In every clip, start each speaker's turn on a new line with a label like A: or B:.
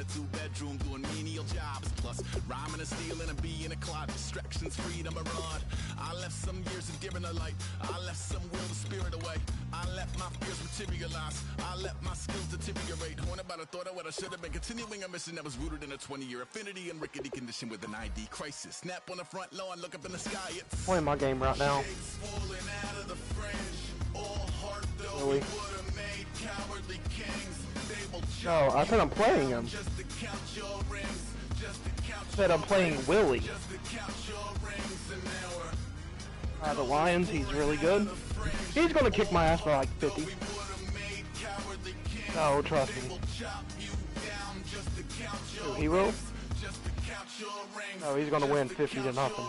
A: a two-bedroom doing menial jobs. Plus, rhyming and stealing and being a clod. Distractions, freedom, abroad. I left some years of giving a light. I left some will to spirit away. I let my fears materialize. I let my skills deteriorate. Haunted by the thought of what I should have been. Continuing a mission that was rooted in a 20-year affinity and rickety condition with an ID crisis. Snap on the front lawn, look up in the sky. It's
B: playing my game right now. Really? No, I said I'm playing him. I said I'm playing Willie. The Lions, he's really good. He's gonna kick my ass by like 50. No, trust me. Oh, he will? No, he's gonna win 50 to nothing.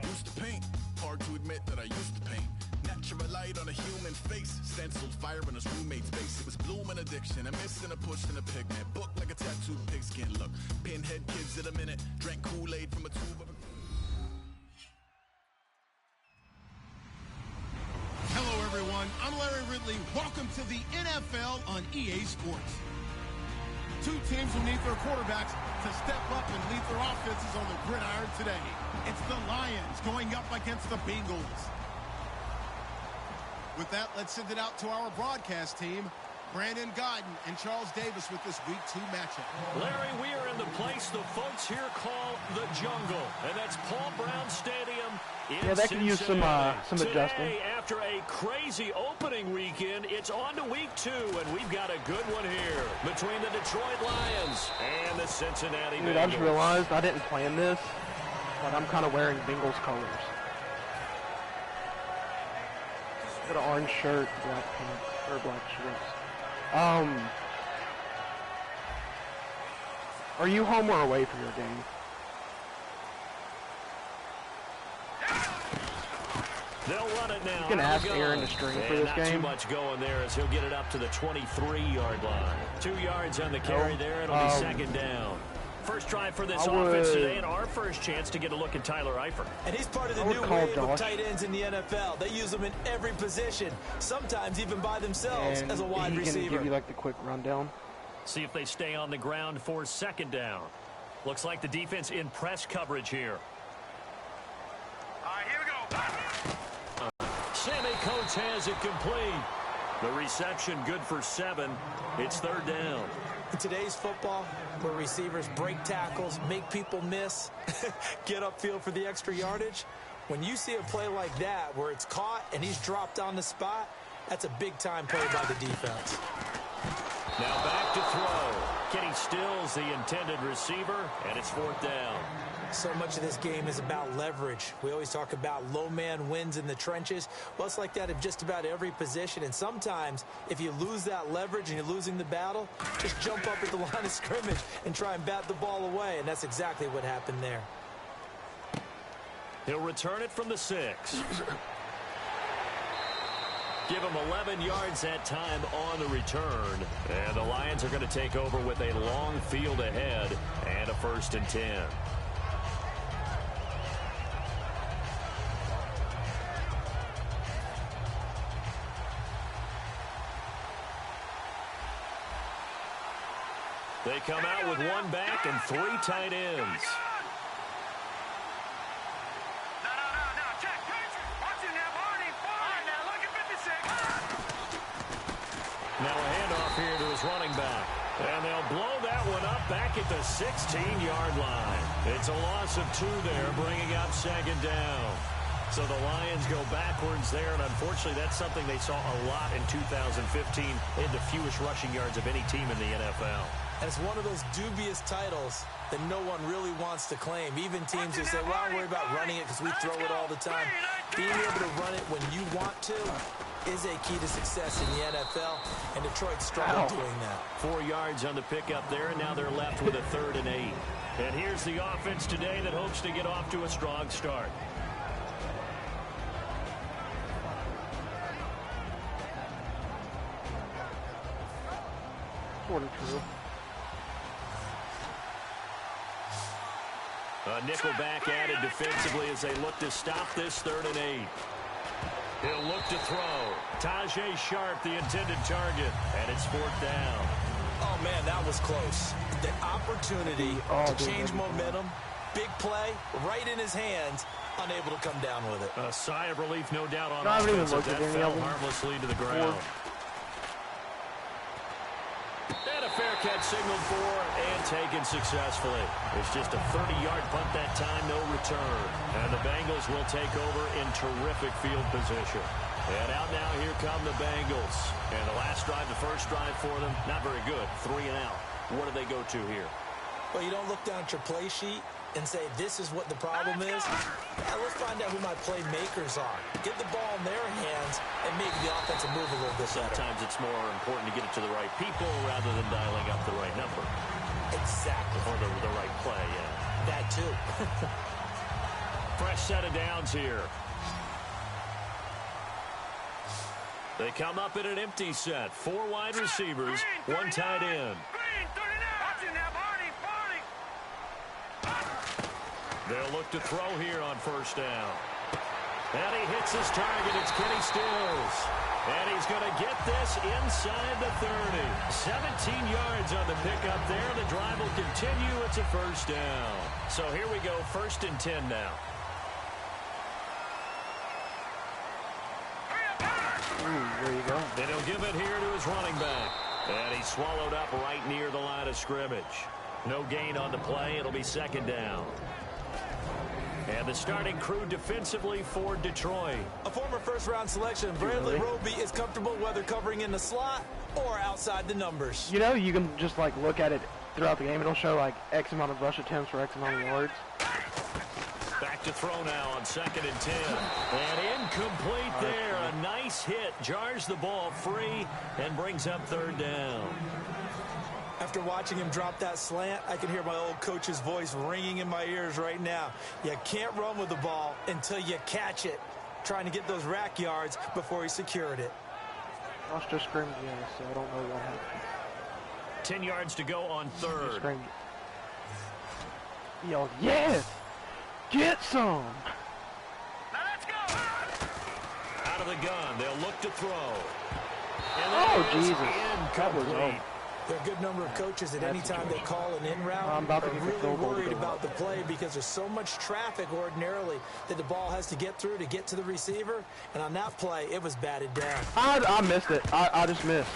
A: Used to paint. Hard to admit that I used to paint. Natural light on a human face. Stenciled fire in his roommate's face. It was blooming addiction. A miss and a push and a pigment. Book like a tattooed pigskin look. Pinhead kids in a minute. Drank Kool-Aid from a tube of a...
C: Hello everyone, I'm Larry Ridley. Welcome to the NFL on EA Sports. Two teams will need their quarterbacks to step up and lead their offenses on the gridiron today. It's the Lions going up against the Bengals. With that, let's send it out to our broadcast team. Brandon Godden and Charles Davis with this Week 2 matchup.
D: Larry, we are in the place the folks here call the Jungle, and that's Paul Brown Stadium in
B: Yeah, that could use some adjusting.
D: Today, after a crazy opening weekend, it's on to Week 2, and we've got a good one here between the Detroit Lions and the Cincinnati Bengals.
B: Dude, I just realized I didn't plan this, but I'm kind of wearing Bengals colors. Got an orange shirt, black pants, or black shorts. Are you home or away for your game?
D: They'll run it now.
B: You can ask Aaron to stream for this
D: not
B: game.
D: Too much going there as he'll get it up to the 23-yard line. 2 yards on the carry there. It'll be second down. First drive for this offense today, and our first chance to get a look at Tyler Eifert.
E: And he's part of the new wave of tight ends in the NFL. They use them in every position, sometimes even by themselves as a wide receiver.
B: He can give you like the quick rundown.
D: See if they stay on the ground for second down. Looks like the defense in press coverage here.
F: All right, here we go.
D: Sammy Coates has it complete. The reception good for 7. It's third down.
E: In today's football, where receivers break tackles, make people miss, get upfield for the extra yardage, when you see a play like that where it's caught and he's dropped on the spot, that's a big-time play by the defense.
D: Now back to throw. Kenny Stills, the intended receiver, and it's fourth down.
E: So much of this game is about leverage. We always talk about low man wins in the trenches. Well, it's like that in just about every position. And sometimes, if you lose that leverage and you're losing the battle, just jump up at the line of scrimmage and try and bat the ball away. And that's exactly what happened there.
D: He'll return it from the 6. Give him 11 yards that time on the return. And the Lions are going to take over with a long field ahead and a 1st and 10. They come out with one back and 3 tight ends. Now a handoff here to his running back. And they'll blow that one up back at the 16-yard line. It's a loss of 2 there, bringing up second down. So the Lions go backwards there, and unfortunately that's something they saw a lot in 2015. They had the fewest rushing yards of any team in the NFL.
E: And it's one of those dubious titles that no one really wants to claim. Even teams who say, well, I don't worry about running it because we throw it all the time. Being able to run it when you want to is a key to success in the NFL, and Detroit struggled doing that.
D: 4 yards on the pickup there, and now they're left with a 3rd and 8. And here's the offense today that hopes to get off to a strong start. A nickelback added defensively as they look to stop this 3rd and 8. He'll look to throw. Tajay Sharp, the intended target, and it's 4th down.
E: Oh, man, Man, that was close. The opportunity to change momentum, big play, right in his hands, unable to come down with it.
D: A sigh of relief, no doubt, on
B: offense.
D: That fell harmlessly to the ground. And a fair catch signaled for and taken successfully. It's just a 30-yard punt that time, no return. And the Bengals will take over in terrific field position. And out now, here come the Bengals. And the last drive, the first drive for them, not very good. 3 and out. What do they go to here?
E: Well, you don't look down at your play sheet and say, this is what the problem is. Yeah, let's find out who my playmakers are. Get the ball in their hands and maybe the offense will move a little bit better.
D: Sometimes it's more important to get it to the right people rather than dialing up the right number.
E: Exactly.
D: Or the right play, yeah.
E: That too.
D: Fresh set of downs here. They come up in an empty set. 4 wide receivers, 1 tight end. They'll look to throw here on first down. And he hits his target. It's Kenny Stills. And he's going to get this inside the 30. 17 yards on the pickup there. The drive will continue. It's a first down. So here we go, 1st and 10 now.
B: There you go.
D: Then he'll give it here to his running back. And he's swallowed up right near the line of scrimmage. No gain on the play. It'll be 2nd down. And the starting crew defensively for Detroit.
E: A former first-round selection, Bradley Roby is comfortable whether covering in the slot or outside the numbers.
B: You know, you can just, like, look at it throughout the game. It'll show, like, X amount of rush attempts for X amount of yards.
D: Back to throw now on 2nd and 10. And incomplete there. A nice hit. Jars the ball free and brings up 3rd down.
E: After watching him drop that slant, I can hear my old coach's voice ringing in my ears right now. You can't run with the ball until you catch it. Trying to get those rack yards before he secured it.
B: Lost a scrimmage, so I don't know what happened.
D: 10 yards to go on 3rd.
B: Yo, yes! Get some!
F: Now let's go!
D: Out of the gun, they'll look to throw.
B: Oh, Jesus.
D: Incomplete.
E: There are a good number of coaches at any time they call an in route are really worried about the play because there's so much traffic ordinarily that the ball has to get through to get to the receiver. And on that play, it was batted down.
B: I missed it. I just missed.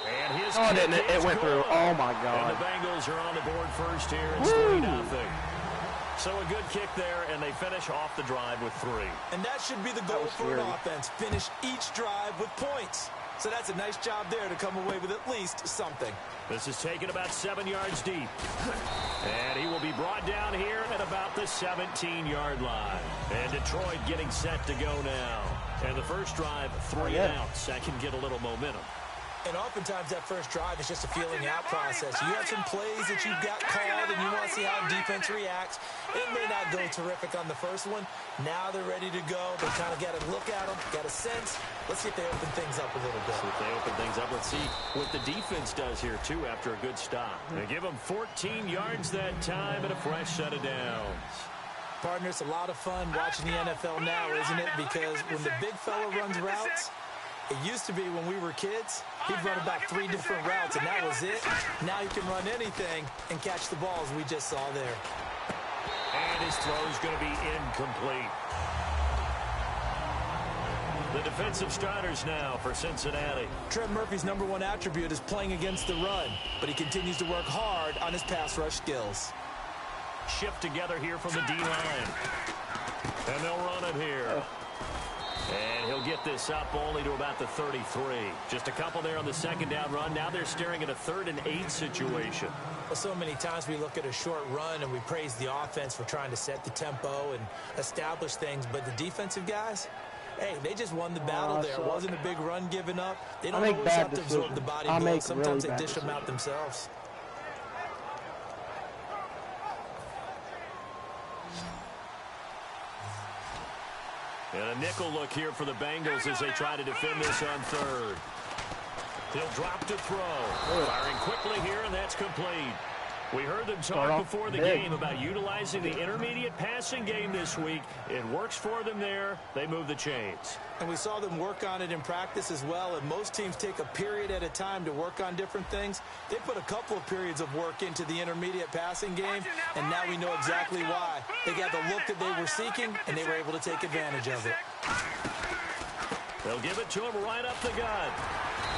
D: And his
B: didn't it? It went through. Oh, my God.
D: And the Bengals are on the board first here. It's 3-0. So a good kick there, and they finish off the drive with 3.
E: And that should be the goal for an offense. Finish each drive with points. So that's a nice job there to come away with at least something.
D: This is taken about 7 yards deep. And he will be brought down here at about the 17-yard line. And Detroit getting set to go now. And the first drive, 3 outs. That can get a little momentum.
E: And oftentimes that first drive is just a feeling out process. You have some plays that you've got called and you want to see how defense reacts. It may not go terrific on the first one. Now they're ready to go. They kind of got to look at them, got a sense. Let's see if they open things up a little bit.
D: See if they open things up. Let's see what the defense does here, too, after a good stop. They give them 14 yards that time and a fresh set of downs.
E: Partner, it's a lot of fun watching the NFL now, isn't it? Because when the big fella runs routes, it used to be when we were kids, he'd run about 3 different routes, and that was it. Now he can run anything and catch the balls we just saw there.
D: And his throw is going to be incomplete. The defensive starters now for Cincinnati.
E: Trent Murphy's #1 attribute is playing against the run, but he continues to work hard on his pass rush skills.
D: Shift together here from the D-line. And they'll run it here. And he'll get this up only to about the 33. Just a couple there on the 2nd down run. Now they're staring at a 3rd and 8 situation.
E: Well, so many times we look at a short run and we praise the offense for trying to set the tempo and establish things. But the defensive guys, hey, they just won the battle there. It wasn't a big run given up. They don't always have to absorb the body blow. Sometimes they dish them out themselves.
D: And a nickel look here for the Bengals as they try to defend this on 3rd. He'll drop to throw. Firing quickly here, and that's complete. We heard them talk before the game about utilizing the intermediate passing game this week. It works for them there. They move the chains.
E: And we saw them work on it in practice as well. And most teams take a period at a time to work on different things. They put a couple of periods of work into the intermediate passing game, and now we know exactly why. They got the look that they were seeking, and they were able to take advantage of it.
D: They'll give it to him right up the gut.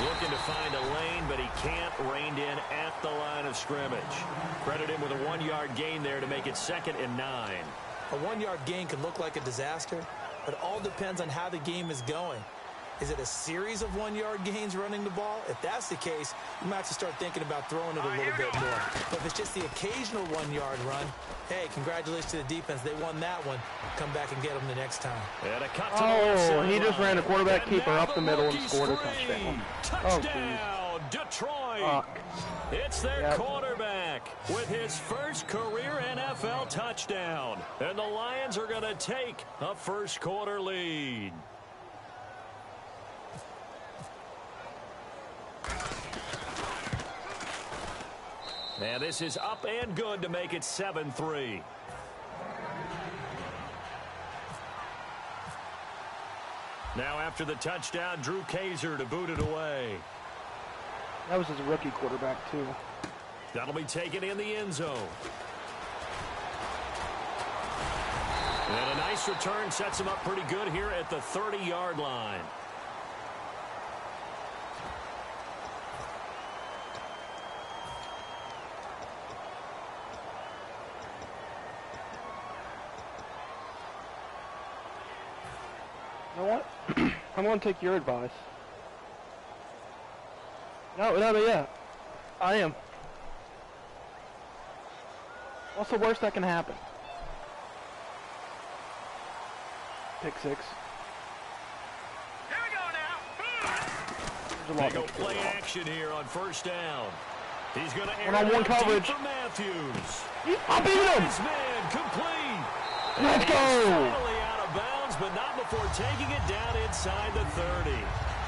D: Looking to find a lane, but he can't. Reined in at the line of scrimmage. Credit him with a 1-yard gain there to make it 2nd and 9.
E: A 1-yard gain can look like a disaster, but it all depends on how the game is going. Is it a series of 1-yard gains running the ball? If that's the case, you might have to start thinking about throwing it a little bit more. But if it's just the occasional 1-yard run, hey, congratulations to the defense. They won that one. Come back and get them the next time.
D: And a cut to the left
B: and he just ran a quarterback keeper up the middle and scored a
D: touchdown.
B: touchdown.
D: Detroit. It's their quarterback with his first career NFL touchdown. And the Lions are going to take a first-quarter lead. And this is up and good to make it 7-3. Now after the touchdown, Drew Kaiser to boot it away.
B: That was his rookie quarterback, too.
D: That'll be taken in the end zone. And a nice return sets him up pretty good here at the 30-yard line.
B: You know what? I'm going to take your advice. No, yeah. I am. What's the worst that can happen? Pick 6.
F: Here we go now.
D: They go play action here on first down. He's going to air
B: one-on-one
D: it
B: coverage
D: for Matthews.
B: I beat him.
D: His man complete.
B: Let's go.
D: Finally out of bounds, but not before taking it down inside the 30.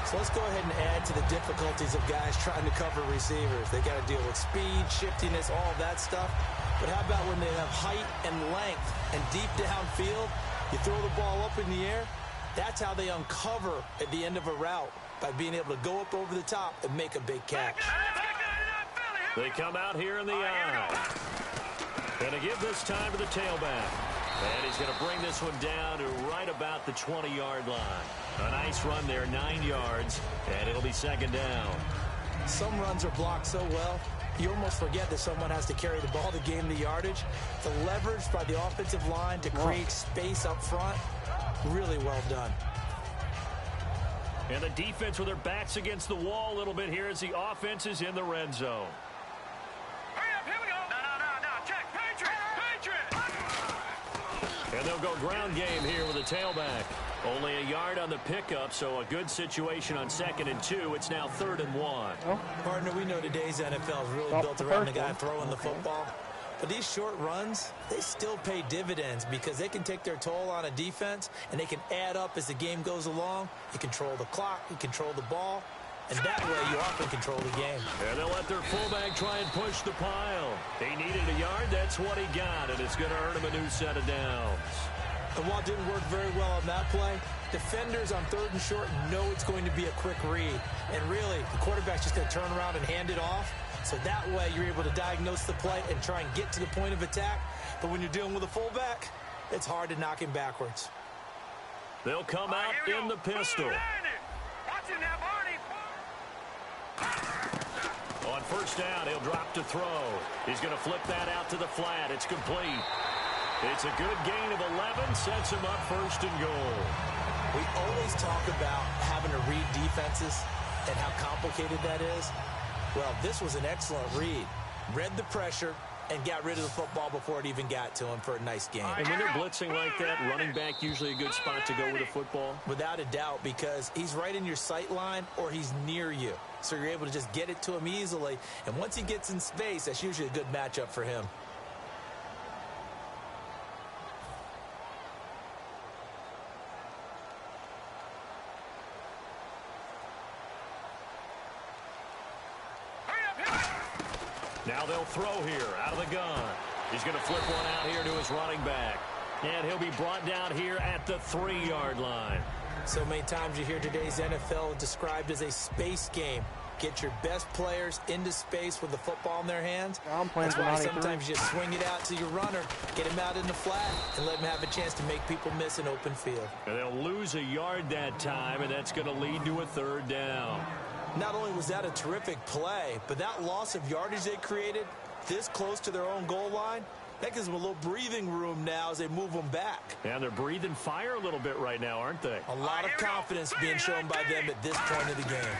E: So let's go ahead and add to the difficulties of guys trying to cover receivers. They got to deal with speed, shiftiness, all of that stuff. But how about when they have height and length and deep downfield? You throw the ball up in the air. That's how they uncover at the end of a route, by being able to go up over the top and make a big catch.
D: They come out here in the eye. Going to give this time to the tailback. And he's going to bring this one down to right about the 20-yard line. A nice run there, 9 yards, and it'll be 2nd down.
E: Some runs are blocked so well, you almost forget that someone has to carry the ball to gain the yardage. The leverage by the offensive line to create space up front, really well done.
D: And the defense with their backs against the wall a little bit here as the offense is in the red zone.
F: Hurry up, here we go. No, check, Patriot.
D: And they'll go ground game here with a tailback. Only a yard on the pickup, so a good situation on 2nd and 2. It's now 3rd and 1.
E: Partner, we know today's NFL is really built around the guy throwing the football. But these short runs, they still pay dividends because they can take their toll on a defense, and they can add up as the game goes along. You control the clock, you control the ball, and that way you often control the game.
D: And they'll let their fullback try and push the pile. He needed a yard, that's what he got, and it's going to earn him a new set of downs.
E: And while it didn't work very well on that play, defenders on 3rd and short know it's going to be a quick read. And really, the quarterback's just going to turn around and hand it off. So that way you're able to diagnose the play and try and get to the point of attack. But when you're dealing with a fullback, it's hard to knock him backwards.
D: They'll come out in the pistol.
F: Watch him now, Barney.
D: On first down, he'll drop to throw. He's going to flip that out to the flat. It's complete. It's a good gain of 11, sets him up 1st and goal.
E: We always talk about having to read defenses and how complicated that is. Well, this was an excellent read. Read the pressure and got rid of the football before it even got to him for a nice game.
D: And when they're blitzing like that, running back usually a good spot to go with a football?
E: Without a doubt, because he's right in your sight line or he's near you. So you're able to just get it to him easily. And once he gets in space, that's usually a good matchup for him.
D: Now they'll throw here out of the gun. He's going to flip one out here to his running back. And he'll be brought down here at the 3-yard line.
E: So many times you hear today's NFL described as a space game. Get your best players into space with the football in their hands. That's why sometimes you just swing it out to your runner, get him out in the flat, and let him have a chance to make people miss an open field.
D: And they'll lose a yard that time, and that's going to lead to a 3rd down.
E: Not only was that a terrific play, but that loss of yardage they created this close to their own goal line, that gives them a little breathing room now as they move them back.
D: And they're breathing fire a little bit right now, aren't they?
E: A lot of confidence being shown by them at this point of the game.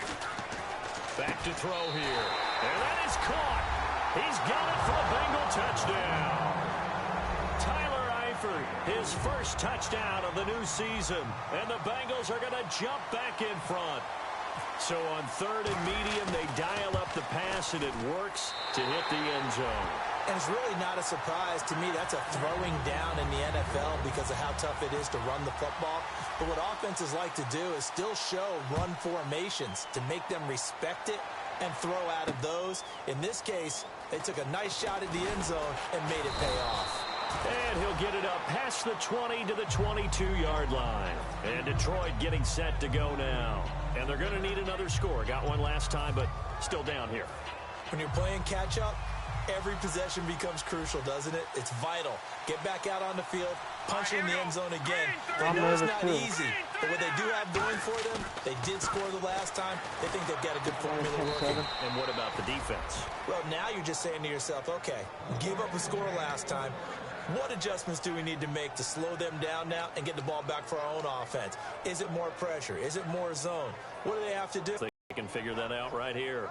D: Back to throw here. And that is caught. He's got it for a Bengal touchdown. Tyler Eifert, his first touchdown of the new season. And the Bengals are going to jump back in front. So on 3rd and medium, they dial up the pass, and it works to hit the end zone.
E: And it's really not a surprise to me. That's a throwing down in the NFL because of how tough it is to run the football. But what offenses like to do is still show run formations to make them respect it and throw out of those. In this case, they took a nice shot at the end zone and made it pay off.
D: And he'll get it up past the 20 to the 22-yard line. And Detroit getting set to go now. And they're going to need another score. Got one last time, but still down here.
E: When you're playing catch-up, every possession becomes crucial, doesn't it? It's vital. Get back out on the field, punch in the end zone again. They know it's not easy, but what they do have going for them, they did score the last time. They think they've got a good formula working.
D: And what about the defense?
E: Well, now you're just saying to yourself, okay, give up a score last time. What adjustments do we need to make to slow them down now and get the ball back for our own offense? Is it more pressure? Is it more zone? What do they have to do?
D: They can figure that out right here.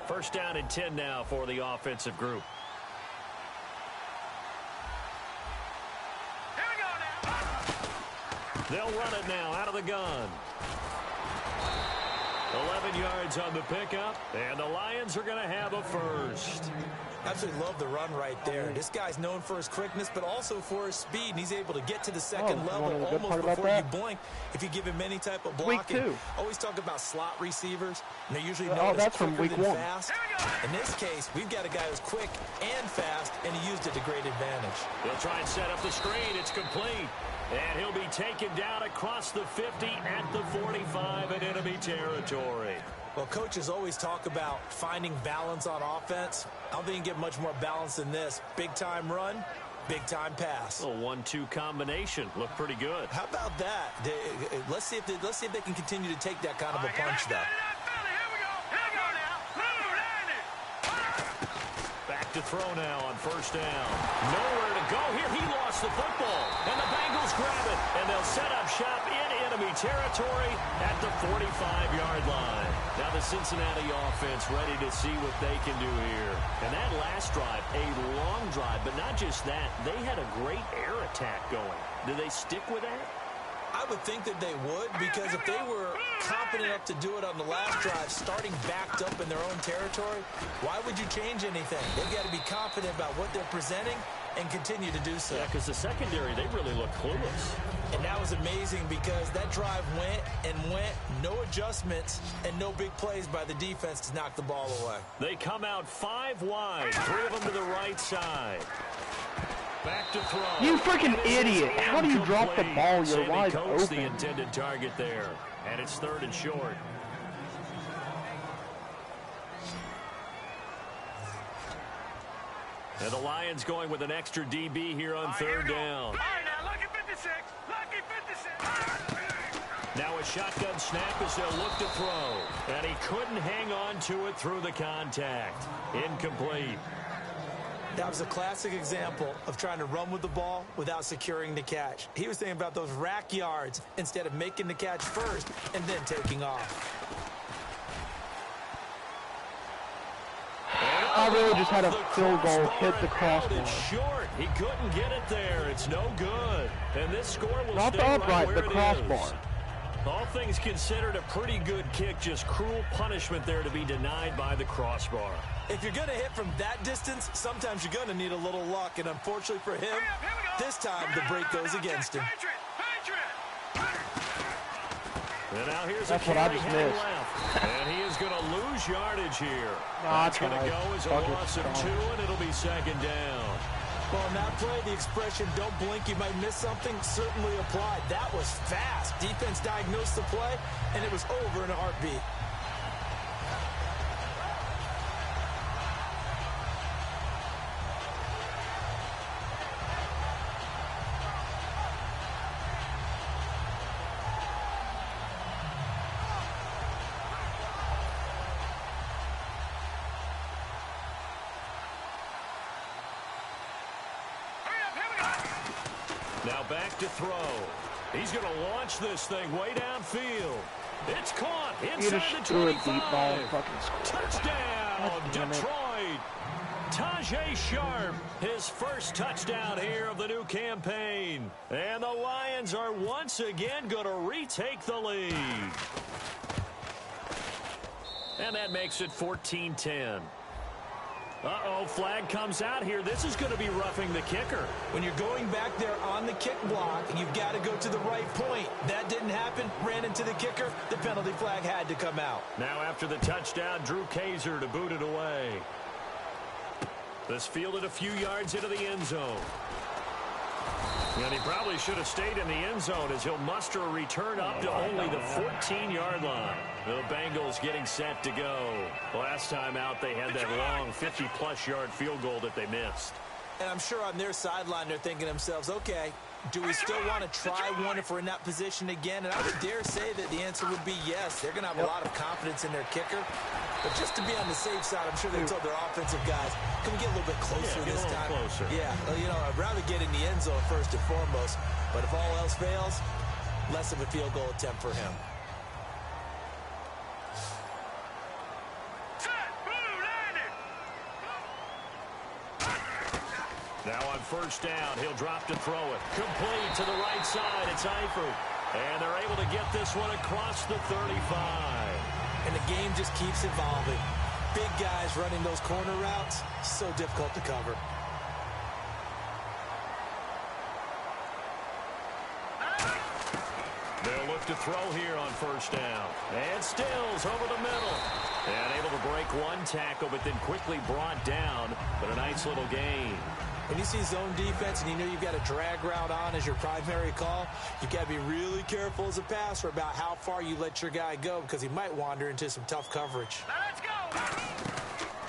D: First down and 10 now for the offensive group.
F: Here we go now.
D: They'll run it now out of the gun. 11 yards on the pickup, and the Lions are going to have a first.
E: Absolutely love the run right there. This guy's known for his quickness, but also for his speed. And he's able to get to the second level almost before you blink if you give him any type of blocking. Always talk about slot receivers, and they're usually known as quicker than fast. In this case, we've got a guy who's quick and fast, and he used it to great advantage.
D: They'll try and set up the screen. It's complete. And he'll be taken down across the 50 at the 45 in enemy territory.
E: Well, coaches always talk about finding balance on offense. I don't think you can get much more balance than this. Big-time run, big-time pass.
D: A 1-2 combination. Looked pretty good.
E: How about that? Let's see if they can continue to take that kind of a punch, though.
D: Back to throw now on first down. Nowhere to go here. He lost the football. And the Bengals grab it. And they'll set up shop in enemy territory at the 45-yard line. Now the Cincinnati offense ready to see what they can do here. And that last drive, a long drive, but not just that. They had a great air attack going. Do they stick with that?
E: I would think that they would, because if they were confident enough to do it on the last drive, starting backed up in their own territory, why would you change anything? They've got to be confident about what they're presenting and continue to do so.
D: Yeah, because the secondary, they really look clueless.
E: And that was amazing because that drive went and went, no adjustments, and no big plays by the defense to knock the ball away.
D: They come out 5 wide, 3 of them to the right side. Back to throw.
B: You freaking idiot. How do you drop the ball? You're wide open.
D: The intended target there. And it's 3rd and short. And the Lions going with an extra DB here on 3rd down.
F: All right, now, lucky 56. Lucky 56.
D: Now a shotgun snap as they'll look to throw. And he couldn't hang on to it through the contact. Incomplete.
E: That was a classic example of trying to run with the ball without securing the catch. He was thinking about those rack yards instead of making the catch first and then taking off.
B: I really just had a field goal hit the crossbar.
D: It's short. He couldn't get it there. It's no good. And this score will
B: not
D: stay
B: the upright,
D: right where
B: the
D: it
B: crossbar.
D: is. All things considered, a pretty good kick. Just cruel punishment there to be denied by the crossbar.
E: If you're going to hit from that distance, sometimes you're going to need a little luck. And unfortunately for him, this time the break goes against him.
D: And now here's
B: That's what I just missed.
D: And he is going to lose yardage here.
B: Nah,
D: That's going to go as a loss of 2, and it'll be second down.
E: Well, in that play, the expression, don't blink, you might miss something, certainly applied. That was fast. Defense diagnosed the play, and it was over in a heartbeat.
D: Now back to throw. He's going to launch this thing way downfield. It's caught inside the 25. Touchdown, Detroit. Tajay Sharp, his first touchdown here of the new campaign. And the Lions are once again going to retake the lead. And that makes it 14-10. Uh-oh, flag comes out here. This is going to be roughing the kicker.
E: When you're going back there on the kick block, you've got to go to the right point. That didn't happen. Ran into the kicker. The penalty flag had to come out.
D: Now after the touchdown, Drew Kaiser to boot it away. This fielded a few yards into the end zone. And he probably should have stayed in the end zone as he'll muster a return up to only the 14-yard line. The Bengals getting set to go. Last time out, they had that long 50-plus yard field goal that they missed.
E: And I'm sure on their sideline, they're thinking to themselves, okay, do we still want to try one if we're in that position again? And I would dare say that the answer would be yes. They're going to have a lot of confidence in their kicker. But just to be on the safe side, I'm sure they told their offensive guys, can we get a little bit closer this time?
D: Closer.
E: Yeah, you know, I'd rather get in the end zone first and foremost. But if all else fails, less of a field goal attempt for him.
D: Now on first down, he'll drop to throw it. Complete to the right side. It's Eifert. And they're able to get this one across the 35.
E: And the game just keeps evolving. Big guys running those corner routes, so difficult to cover.
D: They'll look to throw here on first down. And Stills over the middle. And able to break one tackle, but then quickly brought down. But a nice little gain.
E: When you see zone defense and you know you've got a drag route on as your primary call, you've got to be really careful as a passer about how far you let your guy go because he might wander into some tough coverage.
F: Let's go!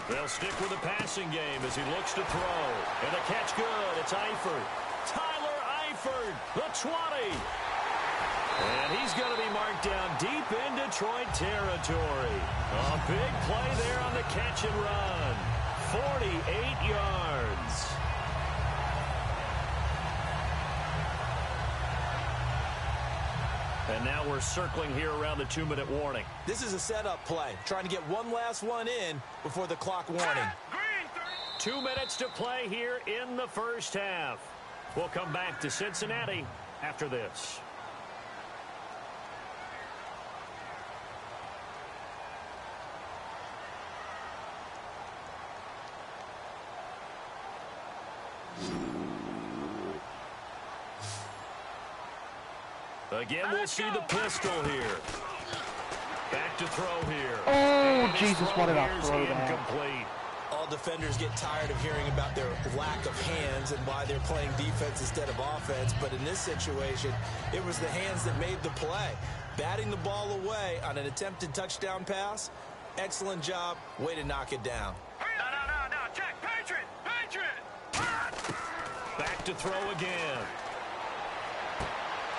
D: They'll stick with the passing game as he looks to throw. And the catch good. It's Eifert. Tyler Eifert, the 20. And he's going to be marked down deep in Detroit territory. A big play there on the catch and run. 48 yards. And now we're circling here around the 2-minute warning.
E: This is a setup play, trying to get one last one in before the clock warning.
D: 2 minutes to play here in the first half. We'll come back to Cincinnati after this. Again, we'll see the pistol here. Back to throw here.
B: Oh, Jesus, what did I throw that?
D: Incomplete.
E: All defenders get tired of hearing about their lack of hands and why they're playing defense instead of offense. But in this situation, it was the hands that made the play. Batting the ball away on an attempted touchdown pass. Excellent job. Way to knock it down.
F: No. Check. Patriot.
D: Back to throw again.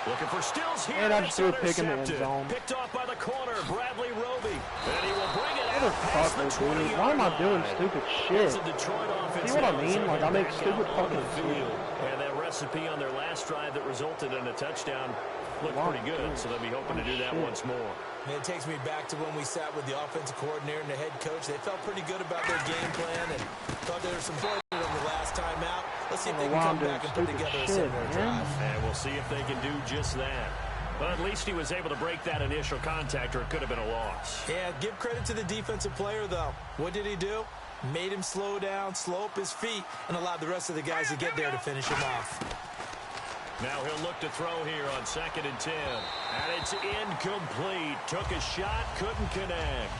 D: Looking for Stills here.
B: And I just threw a pick in the end zone.
D: Picked off by the corner, Bradley Roby. And he will bring it out past the 20-yard line.
B: Why am I doing stupid shit?
D: See
B: what I mean? Like, I make stupid fucking
D: field. And that recipe on their last drive that resulted in a touchdown looked pretty good, so they'll be hoping to do that once more.
E: And it takes me back to when we sat with the offensive coordinator and the head coach. They felt pretty good about their game plan and thought there was some point on the last time out. Let's see if they can come back and put together a similar drive.
D: And we'll see if they can do just that. But at least he was able to break that initial contact, or it could have been a loss.
E: Yeah, give credit to the defensive player, though. What did he do? Made him slow down, slow up his feet, and allowed the rest of the guys to get there to finish him off.
D: Now he'll look to throw here on 2nd and 10. And it's incomplete. Took a shot, couldn't connect.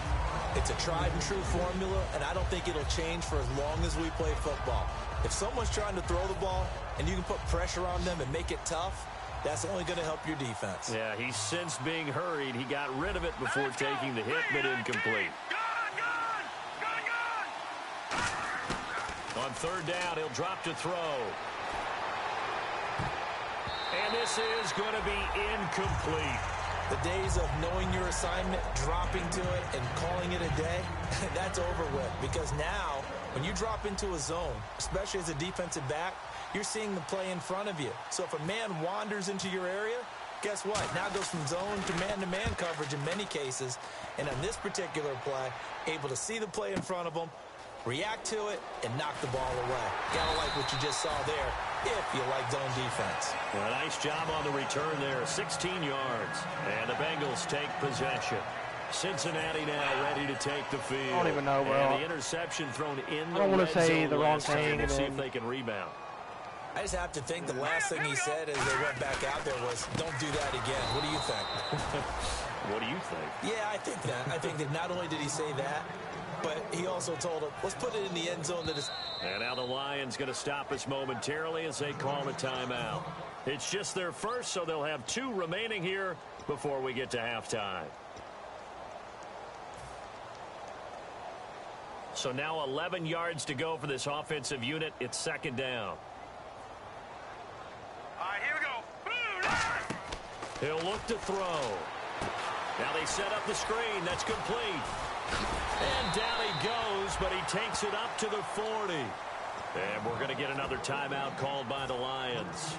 E: It's a tried-and-true formula, and I don't think it'll change for as long as we play football. If someone's trying to throw the ball and you can put pressure on them and make it tough, that's only going to help your defense.
D: Yeah, he's since being hurried. He got rid of it before taking the hit, but incomplete. On 3rd down, he'll drop to throw. And this is going to be incomplete.
E: The days of knowing your assignment, dropping to it, and calling it a day, that's over with. Because now, when you drop into a zone, especially as a defensive back, you're seeing the play in front of you. So if a man wanders into your area, guess what? Now it goes from zone to man-to-man coverage in many cases. And on this particular play, able to see the play in front of him, react to it, and knock the ball away. Gotta like what you just saw there if you like zone defense.
D: Well, nice job on the return there, 16 yards. And the Bengals take possession. Cincinnati now ready to take the field.
B: I don't even know, bro.
D: And the interception thrown in the
B: I don't want to say
D: red
B: the
D: zone
B: wrong
D: last time.
B: thing.
D: Let's see if they can rebound.
E: I just have to think the last thing he said as they went back out there was, don't do that again. What do you think?
D: What do you think?
E: Yeah, I think that. I think that not only did he say that, but he also told him, let's put it in the end zone.
D: And now the Lions going to stop us momentarily as they call a timeout. It's just their first, so they'll have 2 remaining here before we get to halftime. So now 11 yards to go for this offensive unit. It's 2nd down.
F: All right, here we go.
D: He'll look to throw. Now they set up the screen. That's complete. And down he goes, but he takes it up to the 40. And we're going to get another timeout called by the Lions.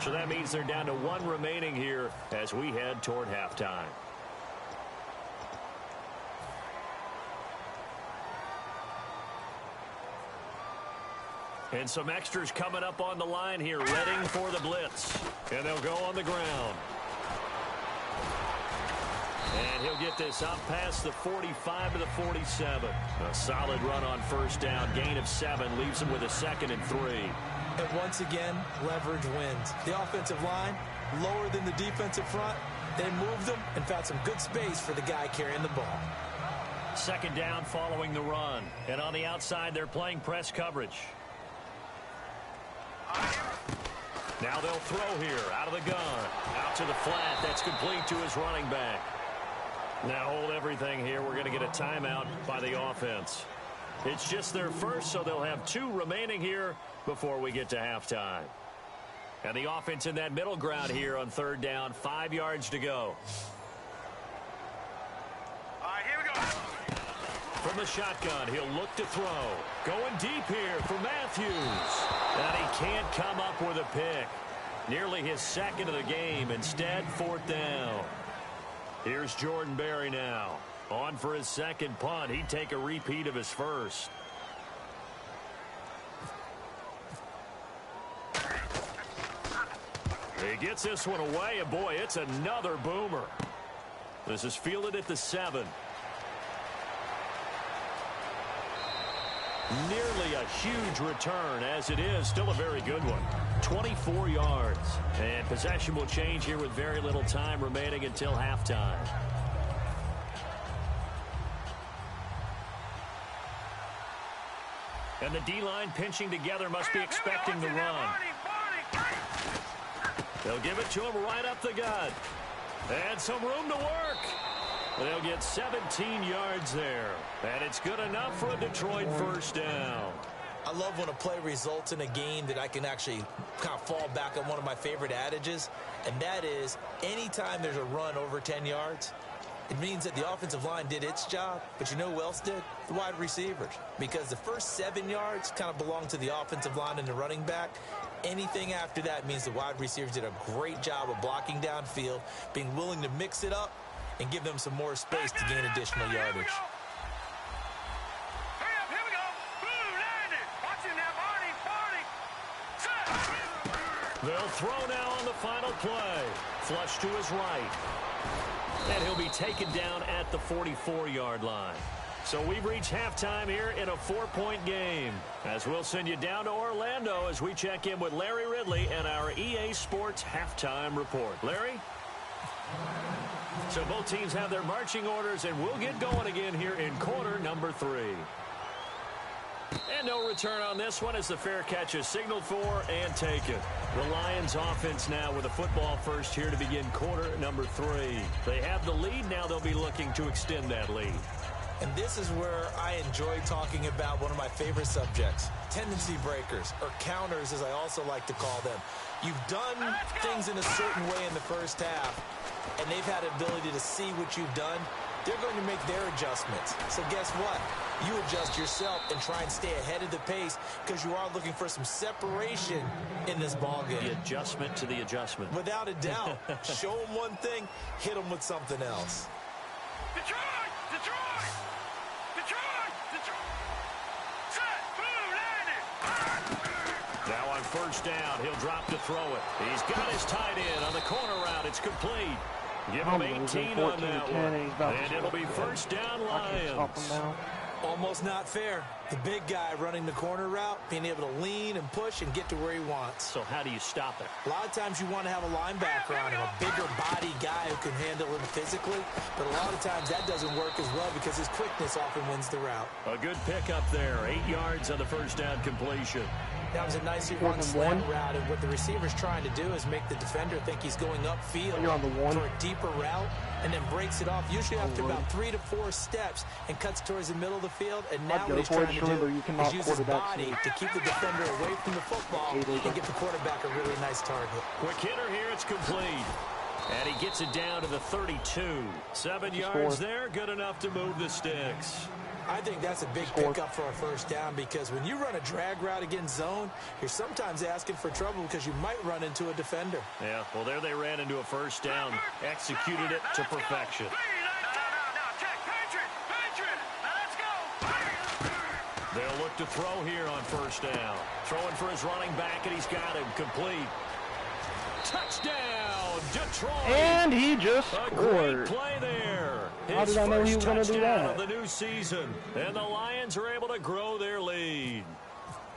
D: So that means they're down to 1 remaining here as we head toward halftime. And some extras coming up on the line here, readying for the blitz. And they'll go on the ground. And he'll get this up past the 45 to the 47. A solid run on 1st down. Gain of 7 leaves him with a 2nd and 3.
E: And once again, leverage wins. The offensive line, lower than the defensive front. They moved them and found some good space for the guy carrying the ball.
D: 2nd down following the run. And on the outside, they're playing press coverage. Now they'll throw here out of the gun. Out to the flat. That's complete to his running back. Now hold everything here. We're going to get a timeout by the offense. It's just their first, so they'll have 2 remaining here before we get to halftime. And the offense in that middle ground here on 3rd down. 5 yards to go.
F: All right, here we go.
D: From the shotgun, he'll look to throw. Going deep here for Matthews. And he can't come up with a pick. Nearly his 2nd of the game. Instead, 4th down. Here's Jordan Berry now. On for his 2nd punt. He'd take a repeat of his 1st. He gets this one away, and boy, it's another boomer. This is fielded at the 7. Nearly a huge return, as it is still a very good one. 24 yards. And possession will change here with very little time remaining until halftime. And the D-line pinching together must be expecting the run. They'll give it to him right up the gut. And some room to work. They'll get 17 yards there. And it's good enough for a Detroit 1st down.
E: I love when a play results in a game that I can actually kind of fall back on one of my favorite adages, and that is anytime there's a run over 10 yards, it means that the offensive line did its job, but you know who else did? The wide receivers. Because the first 7 yards kind of belong to the offensive line and the running back. Anything after that means the wide receivers did a great job of blocking downfield, being willing to mix it up, and give them some more space to gain additional yardage.
D: They'll throw now on the final play. Flush to his right. And he'll be taken down at the 44-yard line. So we've reached halftime here in a 4-point game. As we'll send you down to Orlando as we check in with Larry Ridley and our EA Sports halftime report. Larry? So both teams have their marching orders, and we'll get going again here in quarter number 3. And no return on this one as the fair catch is signaled for and taken. The Lions offense now with a football first here to begin quarter number 3. They have the lead. Now they'll be looking to extend that lead.
E: And this is where I enjoy talking about one of my favorite subjects, tendency breakers, or counters as I also like to call them. You've done things in a certain way in the first half, and they've had the ability to see what you've done. They're going to make their adjustments. So guess what? You adjust yourself and try and stay ahead of the pace because you are looking for some separation in this ballgame.
D: The adjustment to the adjustment.
E: Without a doubt. Show them one thing, hit them with something else.
F: Detroit! Detroit! Detroit! Detroit! Set! Blue landing!
D: Now on first down, he'll drop to throw it. He's got his tight end on the corner route. It's complete. Give him 18 on that one. And it'll be first down Lions.
E: Almost not fair. The big guy running the corner route, being able to lean and push and get to where he wants.
D: So how do you stop it?
E: A lot of times you want to have a linebacker on him, a bigger body guy who can handle him physically. But a lot of times that doesn't work as well because his quickness often wins the route.
D: A good pickup there. 8 yards on the first down completion.
E: That was a nicely run slant route, and what the receiver's trying to do is make the defender think he's going upfield for a deeper route, and then breaks it off, usually after about 3 to 4 steps, and cuts towards the middle of the field. And now what he's trying to do is use his body to keep the defender away from the football and get the quarterback a really nice target.
D: Quick hitter here, it's complete. And he gets it down to the 32. 7 yards there, good enough to move the sticks.
E: I think that's a big pickup for a first down because when you run a drag route against zone, you're sometimes asking for trouble because you might run into a defender.
D: Yeah, well, there they ran into a first down, executed it to perfection. They'll look to throw here on first down. Throwing for his running back, and he's got him complete. Touchdown, Detroit!
B: And he just
D: scored.
B: A great
D: play there.
B: How did I know he was going to do that?
D: Of the new season, and the Lions are able to grow their lead.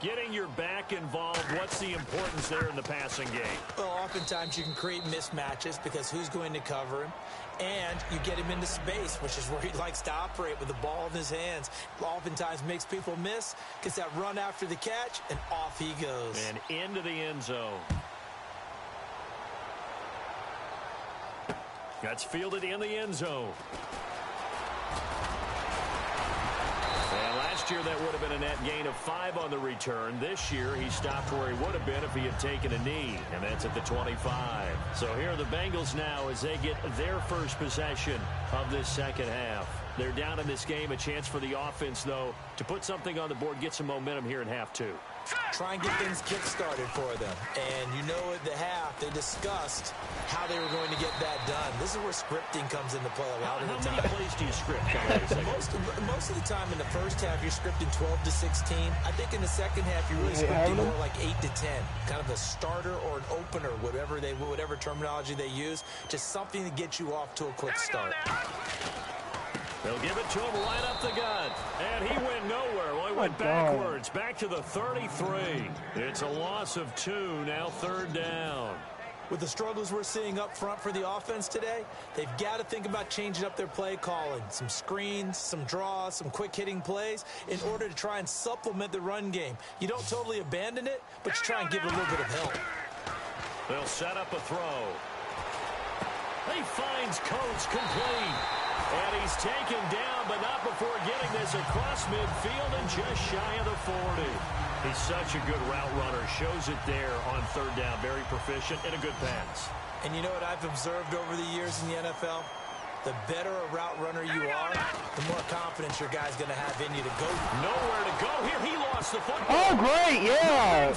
D: Getting your back involved, what's the importance there in the passing game?
E: Well, oftentimes you can create mismatches because who's going to cover him? And you get him into space, which is where he likes to operate with the ball in his hands. Oftentimes makes people miss, gets that run after the catch, and off he goes.
D: And into the end zone. That's fielded in the end zone. And last year that would have been a net gain of 5 on the return. This year he stopped where he would have been if he had taken a knee, and that's at the 25. So here are the Bengals now as they get their first possession of this second half. They're down in this game. A chance for the offense, though, to put something on the board, get some momentum here in half 2.
E: Try and get things kick-started for them. And you know at the half, they discussed how they were going to get that done. This is where scripting comes into play a lot of the time.
D: How many plays do you script?
E: Most of the time in the first half, you're scripting 12 to 16. I think in the second half, you're really scripting more like 8 to 10. Kind of a starter or an opener, whatever terminology they use. Just something to get you off to a quick start.
D: They'll give it to him right up the gut. And he went nowhere. Well, he went backwards. Back to the 33. It's a loss of 2. Now third down.
E: With the struggles we're seeing up front for the offense today, they've got to think about changing up their play calling. Some screens, some draws, some quick-hitting plays in order to try and supplement the run game. You don't totally abandon it, but you try and give it a little bit of help.
D: They'll set up a throw. He finds Coates complete. And he's taken down, but not before getting this across midfield and just shy of the 40. He's such a good route runner. Shows it there on third down. Very proficient and a good pass.
E: And you know what I've observed over the years in the NFL? The better a route runner you are, the more confidence your guy's going to have in you to go.
D: Nowhere to go here. He lost the football.
B: Oh, great, yeah.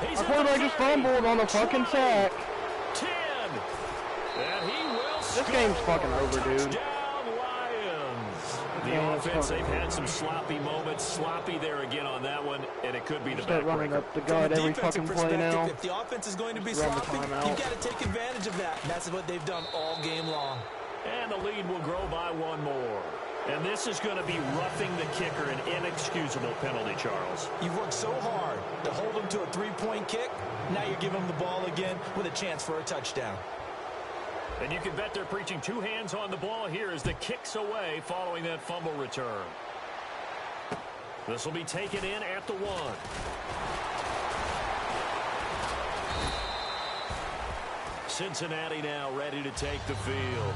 D: He's
B: I thought I just fumbled on the fucking sack.
D: 10. And he will
B: This game's fucking over, dude.
D: The offense, they've had some sloppy moments. Sloppy there again on that one, and it could be the
B: Start running up the gut every fucking play now.
E: If the offense is going to be sloppy, you've got to take advantage of that. And that's what they've done all game long.
D: And the lead will grow by 1 more. And this is going to be roughing the kicker, an inexcusable penalty, Charles.
E: You've worked so hard to hold him to a three-point kick. Now you're giving him the ball again with a chance for a touchdown.
D: And you can bet they're preaching two hands on the ball here as the kick's away following that fumble return. This will be taken in at the 1. Cincinnati now ready to take the field.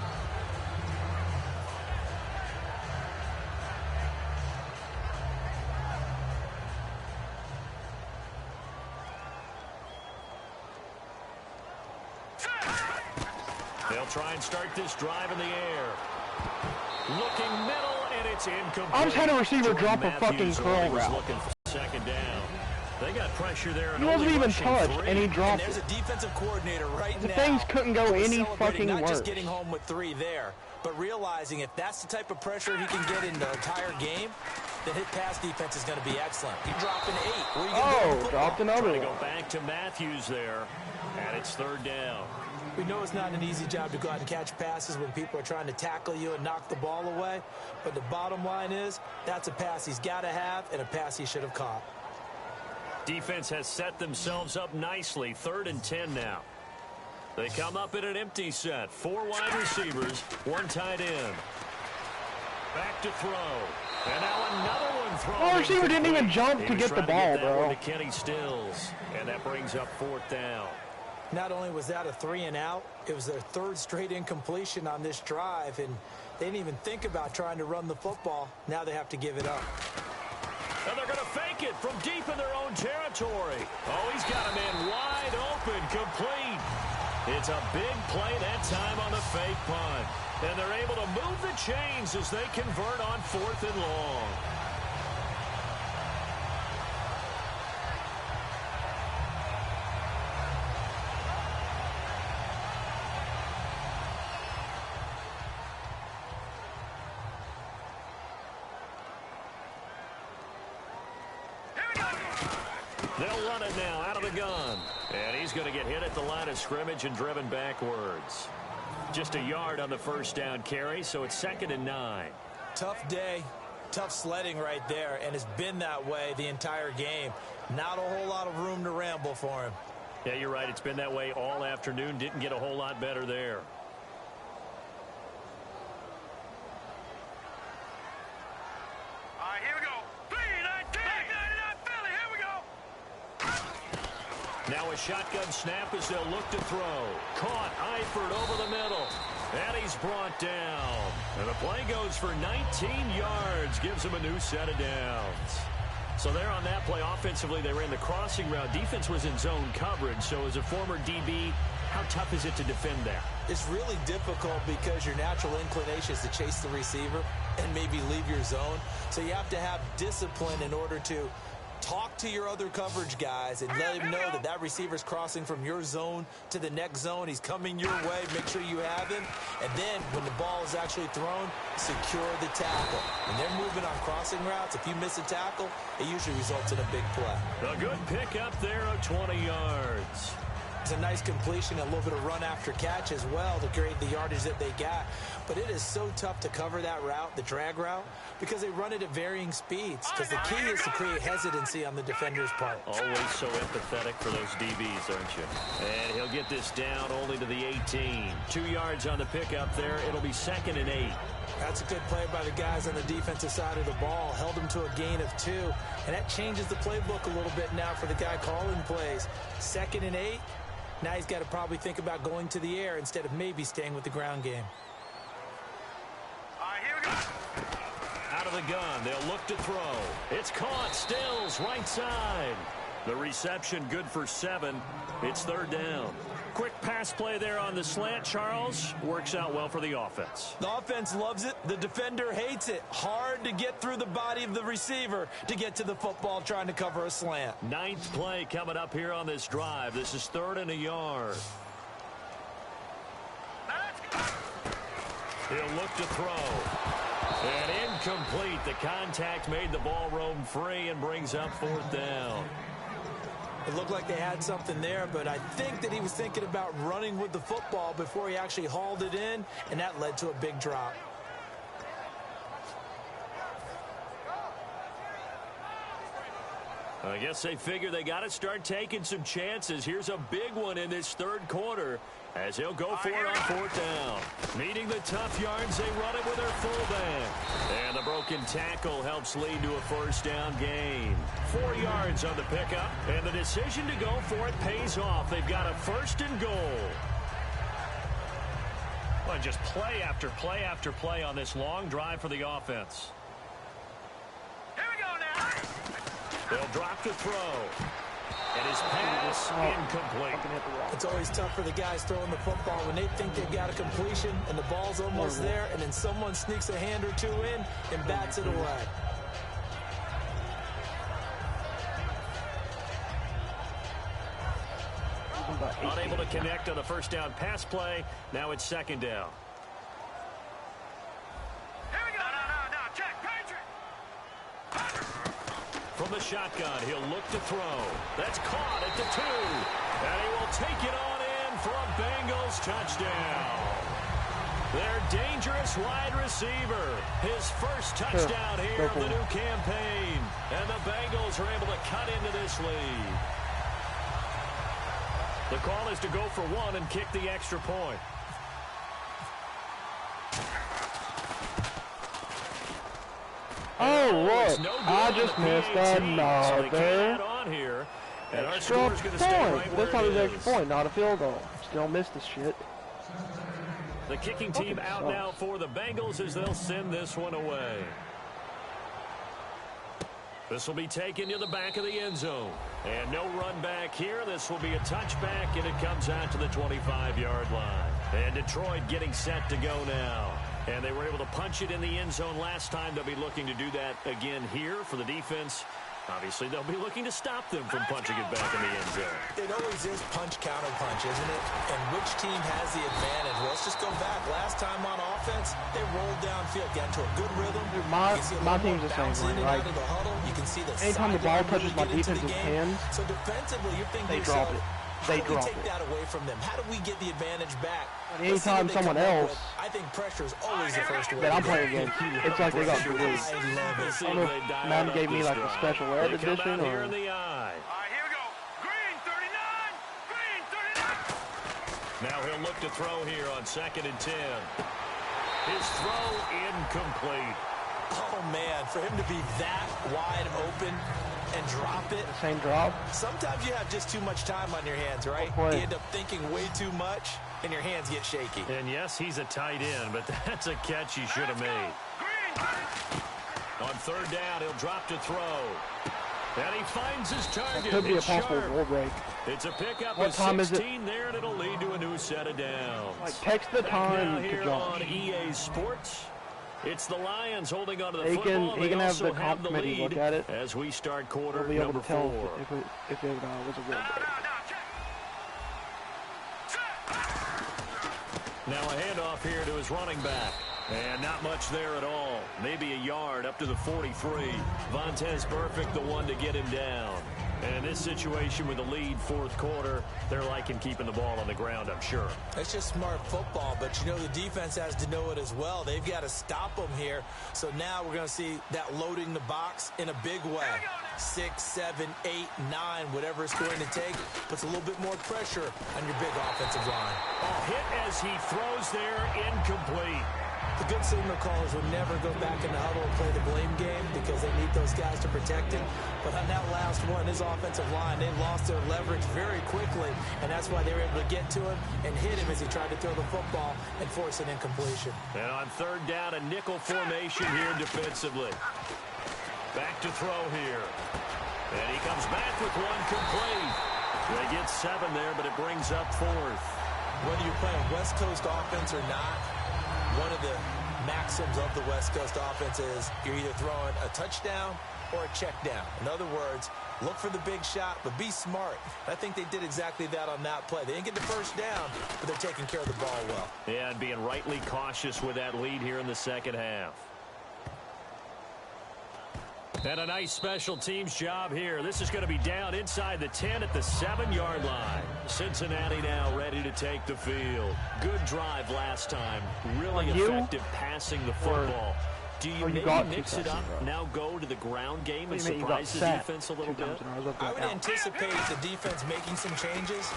D: They'll try and start this drive in the air. Looking middle, and it's incomplete.
B: I just had a receiver drop a fucking curl route.
D: Looking for second down. They got pressure there.
B: He wasn't even touched, and he dropped
E: it. There's a defensive coordinator right now.
B: The things couldn't go any fucking
E: not
B: worse.
E: Just getting home with 3 there, but realizing if that's the type of pressure he can get in the entire game, then his pass defense is going to be excellent. You're dropping 8. Where are you going to
B: dropped another one.
D: Go back to Matthews there, and it's 3rd down.
E: We know it's not an easy job to go out and catch passes when people are trying to tackle you and knock the ball away, but the bottom line is that's a pass he's got to have and a pass he should have caught.
D: Defense has set themselves up nicely. 3rd and 10 now. They come up in an empty set. 4 wide receivers, 1 tight end. Back to throw. And now another one thrown.
B: The receiver didn't even jump to get the ball, bro.
D: To Kenny Stills. And that brings up 4th down.
E: Not only was that a 3 and out, it was their 3rd straight incompletion on this drive, and they didn't even think about trying to run the football. Now they have to give it up.
D: And they're going to fake it from deep in their own territory. Oh, he's got a man wide open, complete. It's a big play that time on the fake punt. And they're able to move the chains as they convert on 4th and long. They'll run it now out of the gun. And he's going to get hit at the line of scrimmage and driven backwards. Just a yard on the 1st down carry, so it's 2nd and 9.
E: Tough day, tough sledding right there, and it's been that way the entire game. Not a whole lot of room to ramble for him.
D: Yeah, you're right. It's been that way all afternoon. Didn't get a whole lot better there. Now a shotgun snap as they'll look to throw. Caught, Eifert over the middle. And he's brought down. And the play goes for 19 yards. Gives him a new set of downs. So there on that play, offensively, they ran the crossing route. Defense was in zone coverage. So as a former DB, how tough is it to defend that?
E: It's really difficult because your natural inclination is to chase the receiver and maybe leave your zone. So you have to have discipline in order to talk to your other coverage guys and let him know that that receiver's crossing from your zone to the next zone. He's coming your way. Make sure you have him. And then when the ball is actually thrown, secure the tackle. When they're moving on crossing routes, if you miss a tackle, it usually results in a big play.
D: A good pickup there of 20 yards.
E: It's a nice completion, a little bit of run after catch as well to create the yardage that they got. But it is so tough to cover that route, the drag route, because they run it at varying speeds. Because the key is to create hesitancy on the defender's part.
D: Always so empathetic for those DBs, aren't you? And he'll get this down only to the 18. 2 yards on the pickup there. It'll be 2nd and 8.
E: That's a good play by the guys on the defensive side of the ball. Held him to a gain of 2. And that changes the playbook a little bit now for the guy calling plays. 2nd and 8. Now he's got to probably think about going to the air instead of maybe staying with the ground game.
F: All right, here we go.
D: Out of the gun, they'll look to throw. It's caught, Stills, right side. The reception good for 7. It's 3rd down. Quick pass play there on the slant, Charles. Works out well for the offense.
E: The offense loves it. The defender hates it. Hard to get through the body of the receiver to get to the football trying to cover a slant. 9th
D: play coming up here on this drive. This is 3rd and a yard. He'll look to throw. And incomplete. The contact made the ball roam free and brings up 4th down.
E: It looked like they had something there, but I think that he was thinking about running with the football before he actually hauled it in, and that led to a big drop.
D: I guess they figure they got to start taking some chances. Here's a big one in this third quarter as he'll go for it on fourth down. Needing the tough yards, they run it with their fullback. And the broken tackle helps lead to a first down gain. 4 yards on the pickup, and the decision to go for it pays off. They've got a first and goal. Well, just play after play after play on this long drive for the offense.
F: Here we go now.
D: They'll drop the throw. And his pass incomplete.
E: It's always tough for the guys throwing the football when they think they've got a completion and the ball's almost there, and then someone sneaks a hand or two in and bats it away.
D: Unable to connect on the first down pass play. Now it's second down.
F: Here we go. No. Check. Patriot.
D: From the shotgun, he'll look to throw. That's caught at the 2. And he will take it on in for a Bengals touchdown. Their dangerous wide receiver. His first touchdown here of the new campaign. And the Bengals are able to cut into this lead. The call is to go for 1 and kick the extra point.
B: Oh, look.
D: No
B: I just missed another extra point. This time it's extra point, not a field goal. Still missed this shit.
D: The kicking team out now for the Bengals as they'll send this one away. This will be taken to the back of the end zone. And no run back here. This will be a touchback, and it comes out to the 25-yard line. And Detroit getting set to go now. And they were able to punch it in the end zone last time. They'll be looking to do that again here for the defense. Obviously, they'll be looking to stop them from punching it back in the end zone.
E: It always is punch-counter-punch, isn't it? And which team has the advantage? Well, let's just go back. Last time on offense, they rolled downfield, got into a good rhythm.
B: My team's the same way, right?
E: You can see the
B: anytime the ball touches my defensive hands,
E: so defensively, you're thinking
B: they drop it. They drop it.
E: Take that away from them. How do we get the advantage back?
B: But anytime someone else,
E: I think pressure is always the first way.
B: that I'm playing against, it's like they got the lead. I don't know if Madden gave me like a special ed edition or.
F: All right, here we go. Green 39. Green 39.
D: Now he'll look to throw here on 2nd and 10. His throw incomplete.
E: Oh man, for him to be that wide open and drop it.
B: Same drop.
E: Sometimes you have just too much time on your hands, right? You end up thinking way too much, and your hands get shaky.
D: And yes, he's a tight end, but that's a catch he should have made. On 3rd down, he'll drop to throw. And he finds his target.
B: It could be a possible goal break.
D: It's a pickup
B: what
D: of
B: time
D: 16
B: is it?
D: there, and it'll lead to a new set of downs.
B: Like, text the time to Josh.
D: On EA Sports. It's the Lions holding onto the
B: He
D: football.
B: can have the comp committee look at it.
D: As we start quarter
B: We'll be able
D: number
B: to tell
D: 4.
B: if it was a real break.
D: Now a handoff here to his running back. And not much there at all. Maybe a yard up to the 43. Vontaze Burfict, the one to get him down. And in this situation with the lead 4th quarter, they're liking keeping the ball on the ground, I'm sure.
E: It's just smart football, but you know the defense has to know it as well. They've got to stop them here. So now we're going to see that loading the box in a big way. 6, 7, 8, 9, whatever it's going to take, puts a little bit more pressure on your big offensive line.
D: A hit as he throws there, incomplete.
E: The good signal callers would never go back in the huddle and play the blame game because they need those guys to protect him. But on that last one, his offensive line, they lost their leverage very quickly, and that's why they were able to get to him and hit him as he tried to throw the football and force an incompletion.
D: And on 3rd down, a nickel formation here defensively. Back to throw here. And he comes back with one complete. They get 7 there, but it brings up 4th.
E: Whether you're playing West Coast offense or not, one of the maxims of the West Coast offense is you're either throwing a touchdown or a check down. In other words, look for the big shot, but be smart. I think they did exactly that on that play. They didn't get the first down, but they're taking care of the ball well.
D: Yeah, and being rightly cautious with that lead here in the second half. And a nice special teams job here. This is going to be down inside the 10 at the 7-yard line. Cincinnati now ready to take the field. Good drive last time. Really effective passing the football. Do you maybe mix it up, now go to the ground game and surprise the defense a little bit?
E: I would anticipate the defense making some changes,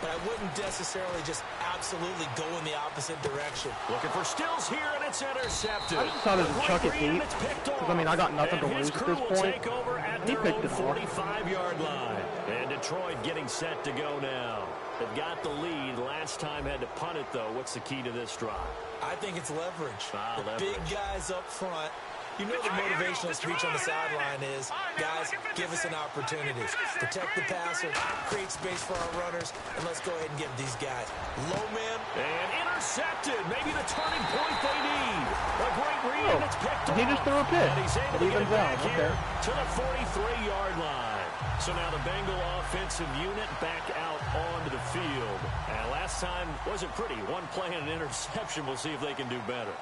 E: but I wouldn't necessarily just absolutely go in the opposite direction.
D: Looking for Stills here, and it's intercepted.
B: I just decided to chuck it deep, because, I mean, I got nothing to lose at this point, and he picked it off.
D: 45-yard line. And Detroit getting set to go now. They've got the lead. Last time had to punt it, though. What's the key to this drive?
E: I think it's leverage.
D: Leverage.
E: Big guys up front. You know the motivational speech on the sideline is, guys, give us an opportunity. Protect the passer, create space for our runners, and let's go ahead and give these guys. Low man.
D: And intercepted. Maybe the turning point they need. A great read, and it's picked off.
B: He just threw a pick.
D: And he's able to get it back here to the 43-yard line. So now the Bengal offensive unit back out onto the field. And last time wasn't pretty. One play and an interception. We'll see if they can do better.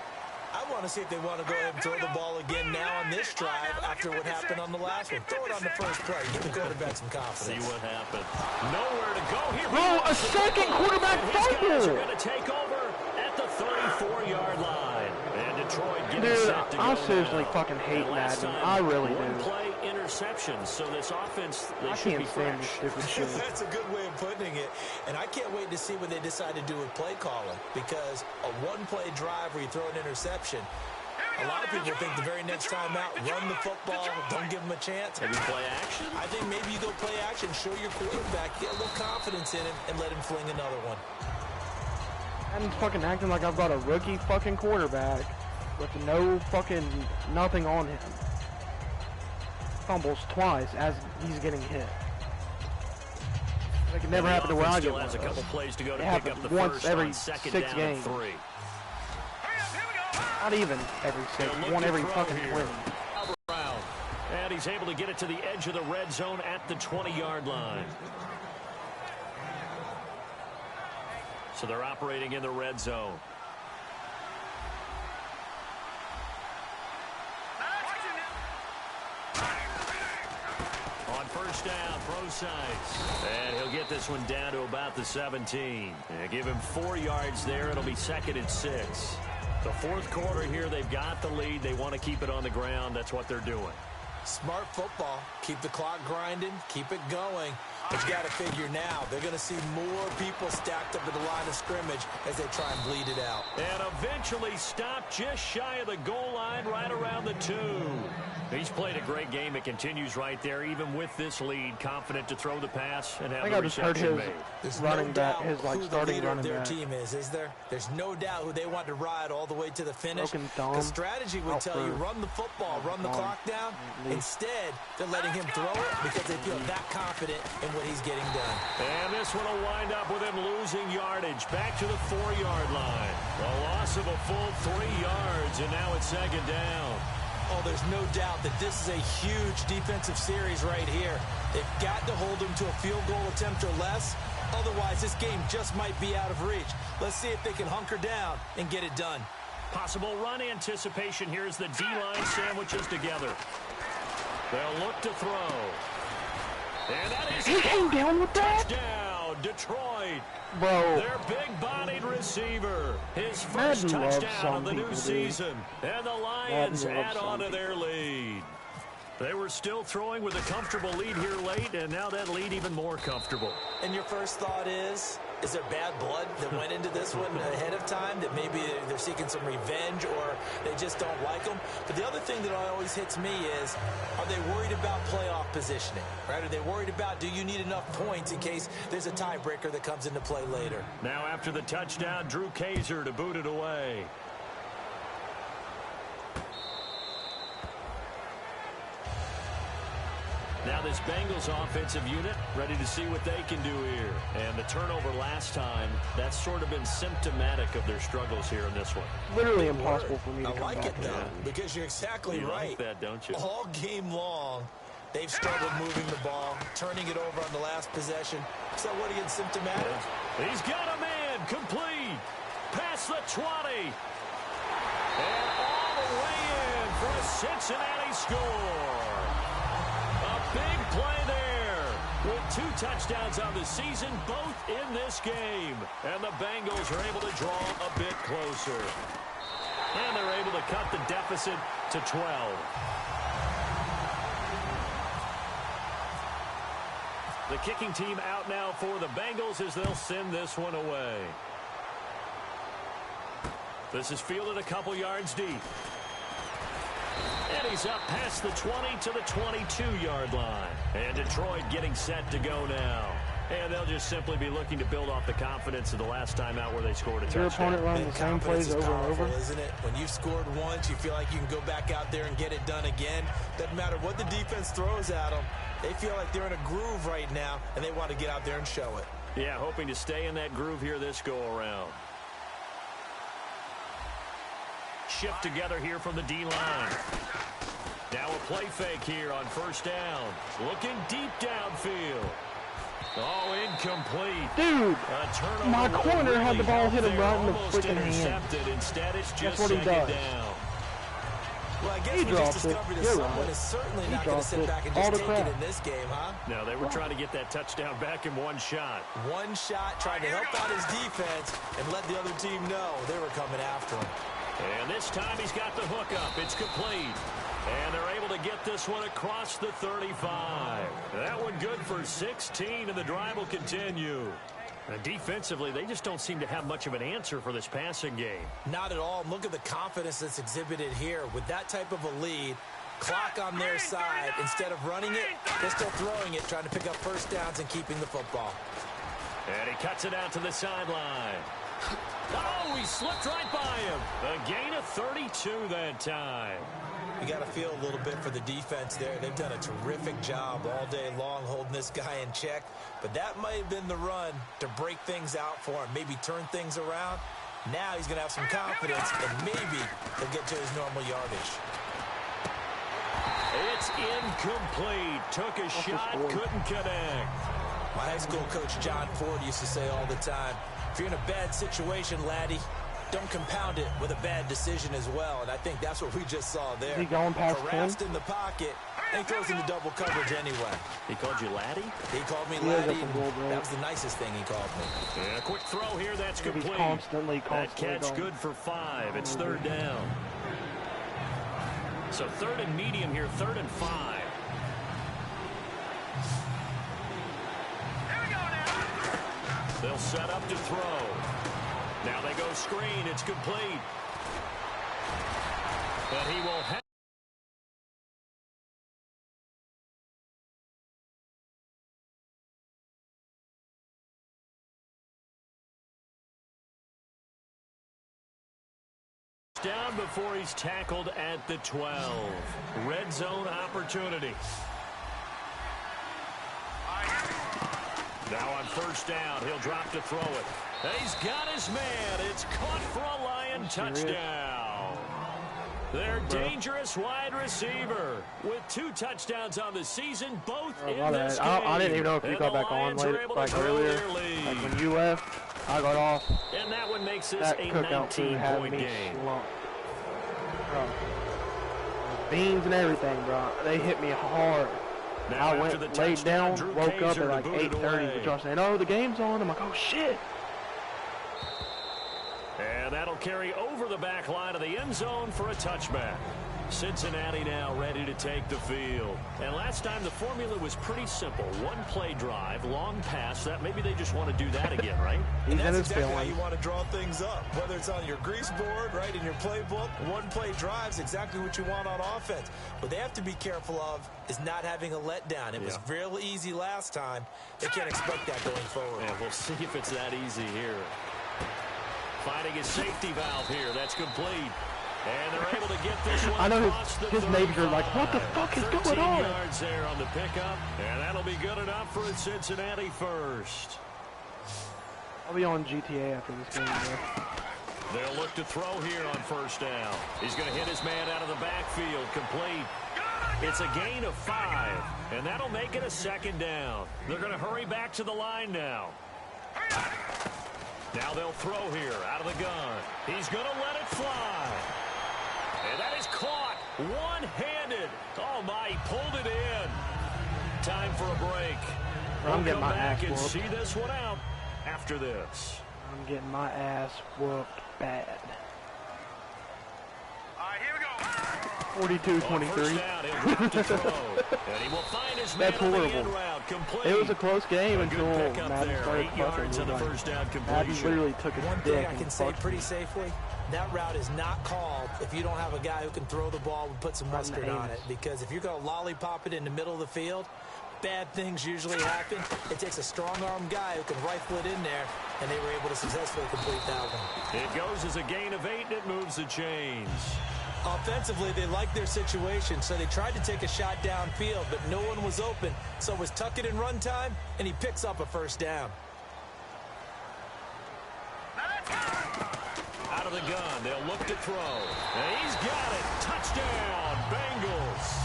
E: I want to see if they want to go ahead and throw the ball again now on this drive after what happened on the last one. Throw it on the first play. Give the quarterback some confidence.
D: See what happened. Nowhere to go here.
B: Oh, a second quarterback fumble.
D: His guys are going to take over at the 34-yard line. And Detroit getting set to go.
B: I seriously fucking hate Madden. I really do.
D: One-play interceptions, so this offense, they
B: I
D: should
B: can't
D: be
B: stand
D: fresh.
B: this stupid shit.
E: That's a good way of putting it. And I can't wait to see what they decide to do with play calling, because a one-play drive where you throw an interception, a lot of people think the very next time out, run the football, don't give them a chance.
D: Maybe play action?
E: I think maybe you go play action, show your quarterback, get a little confidence in him, and let him fling another one.
B: I'm fucking acting like I've got a rookie fucking quarterback with no fucking nothing on him. Fumbles twice as he's getting hit. That could never happen to where I get one.
D: Has a couple plays to go to
B: It
D: pick up the
B: happens once
D: first
B: every
D: on second
B: 6
D: down
B: games.
D: and 3.
B: Not even every 6, one every fucking win.
D: And he's able to get it to the edge of the red zone at the 20-yard line. So they're operating in the red zone. On first down, pro sides. And he'll get this one down to about the 17. And give him 4 yards there. It'll be 2nd and 6. The fourth quarter here, they've got the lead. They want to keep it on the ground. That's what they're doing.
E: Smart football. Keep the clock grinding. Keep it going. But you got to figure now, they're going to see more people stacked up at the line of scrimmage as they try and bleed it out.
D: And eventually stopped just shy of the goal line, right around the 2. He's played a great game. It continues right there, even with this lead, confident to throw the pass and have the reception made.
E: There's
B: running
E: no
B: back,
E: doubt
B: his like
E: who
B: starting
E: the leader
B: running
E: of their
B: back.
E: team is there? There's no doubt who they want to ride all the way to the finish.
B: Broken thumb.
E: The strategy would tell you, run the football, run the clock down. Instead, they're letting him throw it because they feel that confident in what he's getting done.
D: And this one will wind up with him losing yardage back to the 4-yard line. A loss of a full 3 yards, and now it's 2nd down.
E: Oh, there's no doubt that this is a huge defensive series right here. They've got to hold them to a field goal attempt or less. Otherwise, this game just might be out of reach. Let's see if they can hunker down and get it done.
D: Possible run anticipation here as the D-line sandwiches together. They'll look to throw. And that is
B: He came down with that?
D: touchdown, Detroit.
B: Bro.
D: Their big-bodied receiver. His first
B: Madden loves
D: touchdown
B: some
D: of the new
B: people, dude.
D: season. And the Lions
B: Madden
D: add
B: loves
D: on to
B: some
D: their lead. They were still throwing with a comfortable lead here late, and now that lead even more comfortable.
E: And your first thought is there bad blood that went into this one ahead of time, that maybe they're seeking some revenge or they just don't like them? But the other thing that always hits me is, are they worried about playoff positioning? Right? Are they worried about, do you need enough points in case there's a tiebreaker that comes into play later?
D: Now after the touchdown, Drew Kaiser to boot it away. Now this Bengals offensive unit ready to see what they can do here. And the turnover last time, that's sort of been symptomatic of their struggles here in this one.
B: Literally impossible for me to
E: I
B: come
E: like
B: back
E: it, though,
B: to.
E: because you're exactly
D: You
E: right.
D: like that, don't you?
E: All game long, they've struggled moving the ball, turning it over on the last possession. So what again, symptomatic?
D: He's got a man, complete. Past the 20. And all the way in for a Cincinnati score. A big play there with 2 touchdowns on the season, both in this game. And the Bengals are able to draw a bit closer. And they're able to cut the deficit to 12. The kicking team out now for the Bengals as they'll send this one away. This is fielded a couple yards deep. And he's up past the 20 to the 22-yard line. And Detroit getting set to go now. And they'll just simply be looking to build off the confidence of the last time out where they scored a touchdown.
B: Your opponent running the same plays over and over,
E: isn't it? When you've scored once, you feel like you can go back out there and get it done again. Doesn't matter what the defense throws at them. They feel like they're in a groove right now, and they want to get out there and show it.
D: Yeah, hoping to stay in that groove here this go-around. Shift together here from the D-line. Now a play fake here on first down. Looking deep downfield. Oh, incomplete.
B: Dude, my corner had the ball hit him right in the freaking hand.
D: Instead, it's just
B: that's what he does.
D: down.
E: Well, I guess we just discovered that someone is certainly not going to sit back and just take it in this game, huh?
D: No, they were trying to get that touchdown back in one shot.
E: One shot, trying to help out his defense and let the other team know they were coming after him.
D: And this time he's got the hook up. It's complete. And they're able to get this one across the 35. That one good for 16, and the drive will continue. And defensively, they just don't seem to have much of an answer for this passing game.
E: Not at all. Look at the confidence that's exhibited here. With that type of a lead, clock on their side, instead of running it, they're still throwing it, trying to pick up first downs and keeping the football.
D: And he cuts it out to the sideline. Oh, he slipped right by him. A gain of 32 that time.
E: You got to feel a little bit for the defense there. They've done a terrific job all day long holding this guy in check. But that might have been the run to break things out for him, maybe turn things around. Now he's going to have some confidence, and maybe he'll get to his normal yardage.
D: It's incomplete. Took a shot, couldn't connect.
E: My high school coach, John Ford, used to say all the time, if you're in a bad situation, laddie, don't compound it with a bad decision as well. And I think that's what we just saw there.
B: Is he going past
E: harassed in the pocket, and he throws into double coverage anyway.
D: He called you laddie?
E: He called me laddie. That was the nicest thing he called me.
D: Yeah, quick throw here. That's complete.
B: Constantly
D: that catch
B: going.
D: Good for 5. It's third down. So third and medium here, 3rd and 5. They'll set up to throw. Now they go screen. It's complete. But he will have. Down before he's tackled at the 12. Red zone opportunity. Now on first down, he'll drop to throw it. He's got his man. It's caught for a Lion touchdown. Their dangerous wide receiver with 2 touchdowns on the season, both in this game.
B: I didn't even know if you got back on later, like earlier. Like when you left, I got off.
D: And that one makes this
B: that
D: a
B: cookout food had
D: 19-point
B: me
D: game.
B: slumped. Bro. Beans and everything, bro. They hit me hard.
D: Now
B: I went, laid down, woke up at like 8:30. But y'all saying, "Oh, the game's on." I'm like, "Oh shit!"
D: And that'll carry over the back line of the end zone for a touchback. Cincinnati now ready to take the field. And last time the formula was pretty simple. 1 play drive, long pass. That maybe they just want to do that again, right?
E: And that's exactly how you want to draw things up. Whether it's on your grease board, right, in your playbook, 1 play drive is exactly what you want on offense. What they have to be careful of is not having a letdown. It was real easy last time. They can't expect that going forward.
D: Yeah, we'll see if it's that easy here. Finding his safety valve here. That's complete. And they're able to get this one.
B: I know his neighbors are like, "What the fuck is going on?"
D: 13 yards there on the pickup, and that'll be good enough for a Cincinnati first.
B: I'll be on GTA after this game, bro.
D: They'll look to throw here on first down. He's going to hit his man out of the backfield, complete. It's a gain of 5, and that'll make it a 2nd down. They're going to hurry back to the line now. Now they'll throw here out of the gun. He's going to let it fly. And that is caught one-handed. Oh, my, he pulled it in. Time for a break.
B: I'm getting
D: come
B: my
D: back
B: ass
D: and
B: whooped.
D: see this one out after this.
B: I'm getting my ass whooped bad. 42-23. That's horrible. It was a close game until Madden started fucking. Madden literally took his
E: One
B: dick
E: thing I can say pretty safely, that route is not called if you don't have a guy who can throw the ball and put some mustard on it. Because if you're going to lollipop it in the middle of the field, bad things usually happen. It takes a strong-arm guy who can rifle it in there, and they were able to successfully complete that one.
D: It goes as a gain of 8, and it moves the chains.
E: Offensively, they liked their situation, so they tried to take a shot downfield, but no one was open. So it was tuck it in run time, and he picks up a first down.
D: Out of the gun, they'll look to throw. And he's got it. Touchdown, Bengals.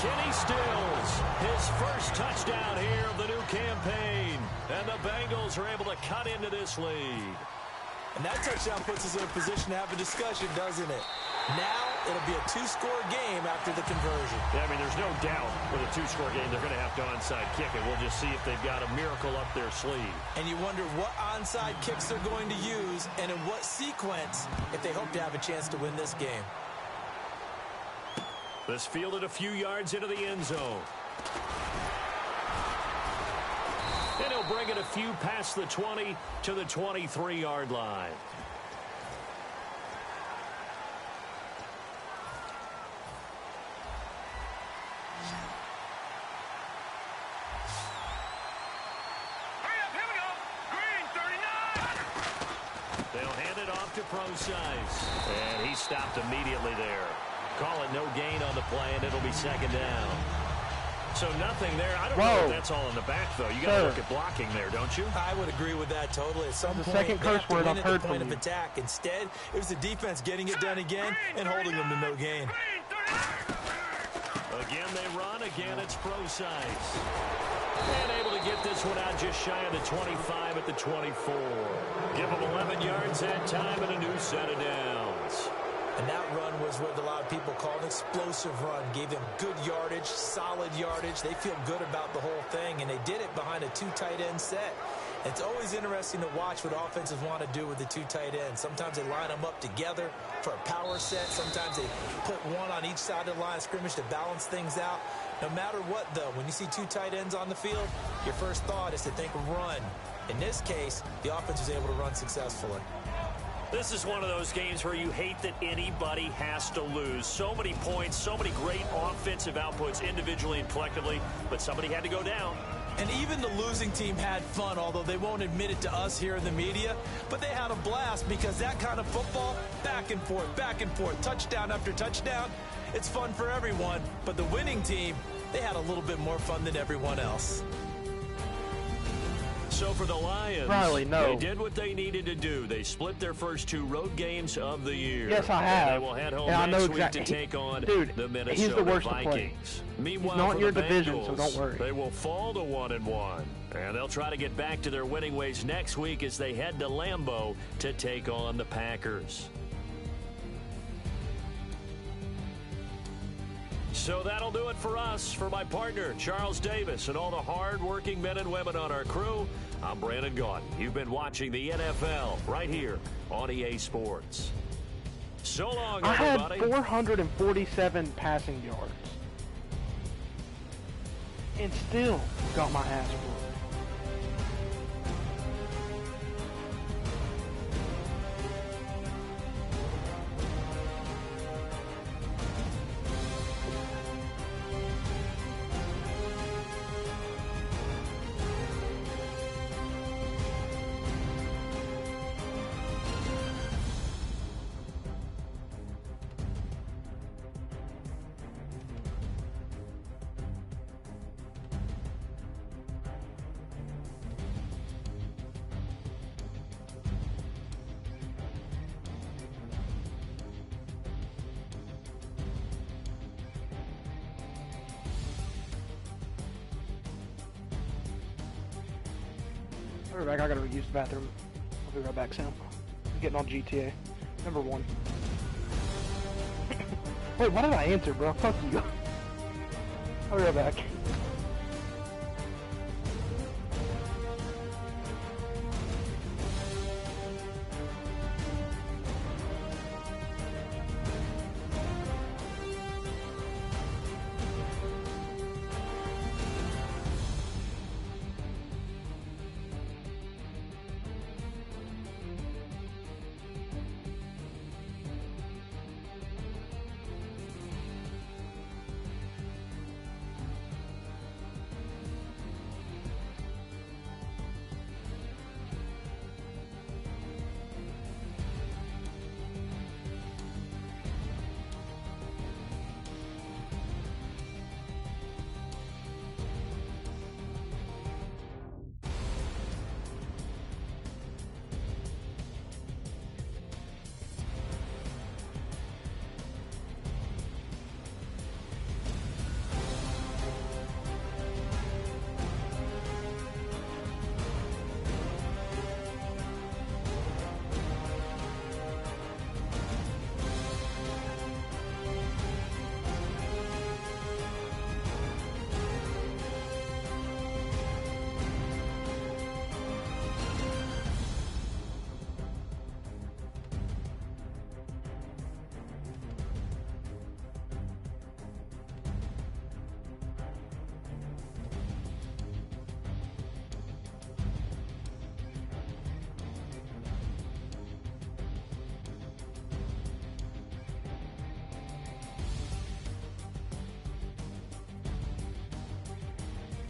D: Kenny Stills, his first touchdown here of the new campaign. And the Bengals are able to cut into this lead.
E: And that touchdown puts us in a position to have a discussion, doesn't it? Now it'll be a two-score game after the conversion.
D: Yeah, I mean, there's no doubt with a two-score game they're going to have to onside kick it. We'll just see if they've got a miracle up their sleeve.
E: And you wonder what onside kicks they're going to use and in what sequence if they hope to have a chance to win this game.
D: This fielded a few yards into the end zone. And he'll bring it a few past the 20 to the 23-yard line. They'll hand it off to Pro-Size. And he stopped immediately there. Call it no gain on the play, and it'll be second down. So nothing there. I don't know if that's all in the back, though. You got to look at blocking there, don't you?
E: I would agree with that totally. At some point,
B: second curse word I've heard from you.
E: Attack. Instead, it was the defense getting it done again and holding them to no gain.
D: Again, they run. Again, it's Pro-Size. And able to get this one out just shy of the 25 at the 24. Give them 11 yards that time and a new set of downs.
E: And that run was what a lot of people call an explosive run. Gave them good yardage, solid yardage. They feel good about the whole thing, and they did it behind a two tight end set. It's always interesting to watch what offenses want to do with the two tight ends. Sometimes they line them up together for a power set. Sometimes they put one on each side of the line of scrimmage to balance things out. No matter what, though, when you see two tight ends on the field, your first thought is to think run. In this case, the offense was able to run successfully.
D: This is one of those games where you hate that anybody has to lose. So many points, so many great offensive outputs individually and collectively, but somebody had to go down.
E: And even the losing team had fun, although they won't admit it to us here in the media. But they had a blast because that kind of football, back and forth, touchdown after touchdown, it's fun for everyone. But the winning team, they had a little bit more fun than everyone else.
D: So for the Lions,
B: Riley, no.
D: They did what they needed to do. They split their first two road games of the year.
B: Yes, I have.
D: And they will head home next week to take on the Minnesota
B: he's the worst
D: Vikings. Meanwhile,
B: he's not in your division,
D: Bengals,
B: so don't worry.
D: They will fall to 1-1, and they'll try to get back to their winning ways next week as they head to Lambeau to take on the Packers. So that'll do it for us. For my partner, Charles Davis, and all the hard-working men and women on our crew, I'm Brandon Gaudin. You've been watching the NFL right here on EA Sports. So long, everybody.
B: I had 447 passing yards. And still got my ass whooped. I'll be back. I gotta use the bathroom. I'll be right back, Sam. I'm getting on GTA. Number 1. Wait, why did I answer, bro? Fuck you. I'll be right back.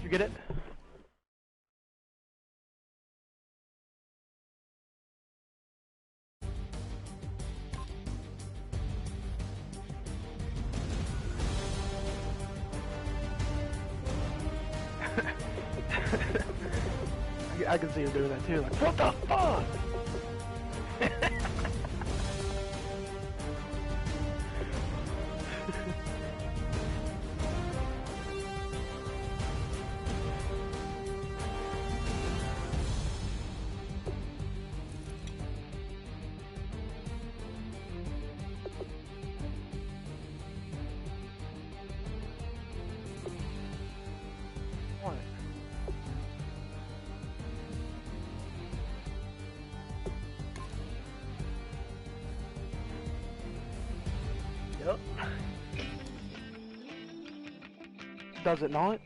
B: You get it? I can see him doing that too. Like, what the fuck? What? Yep. Does it not?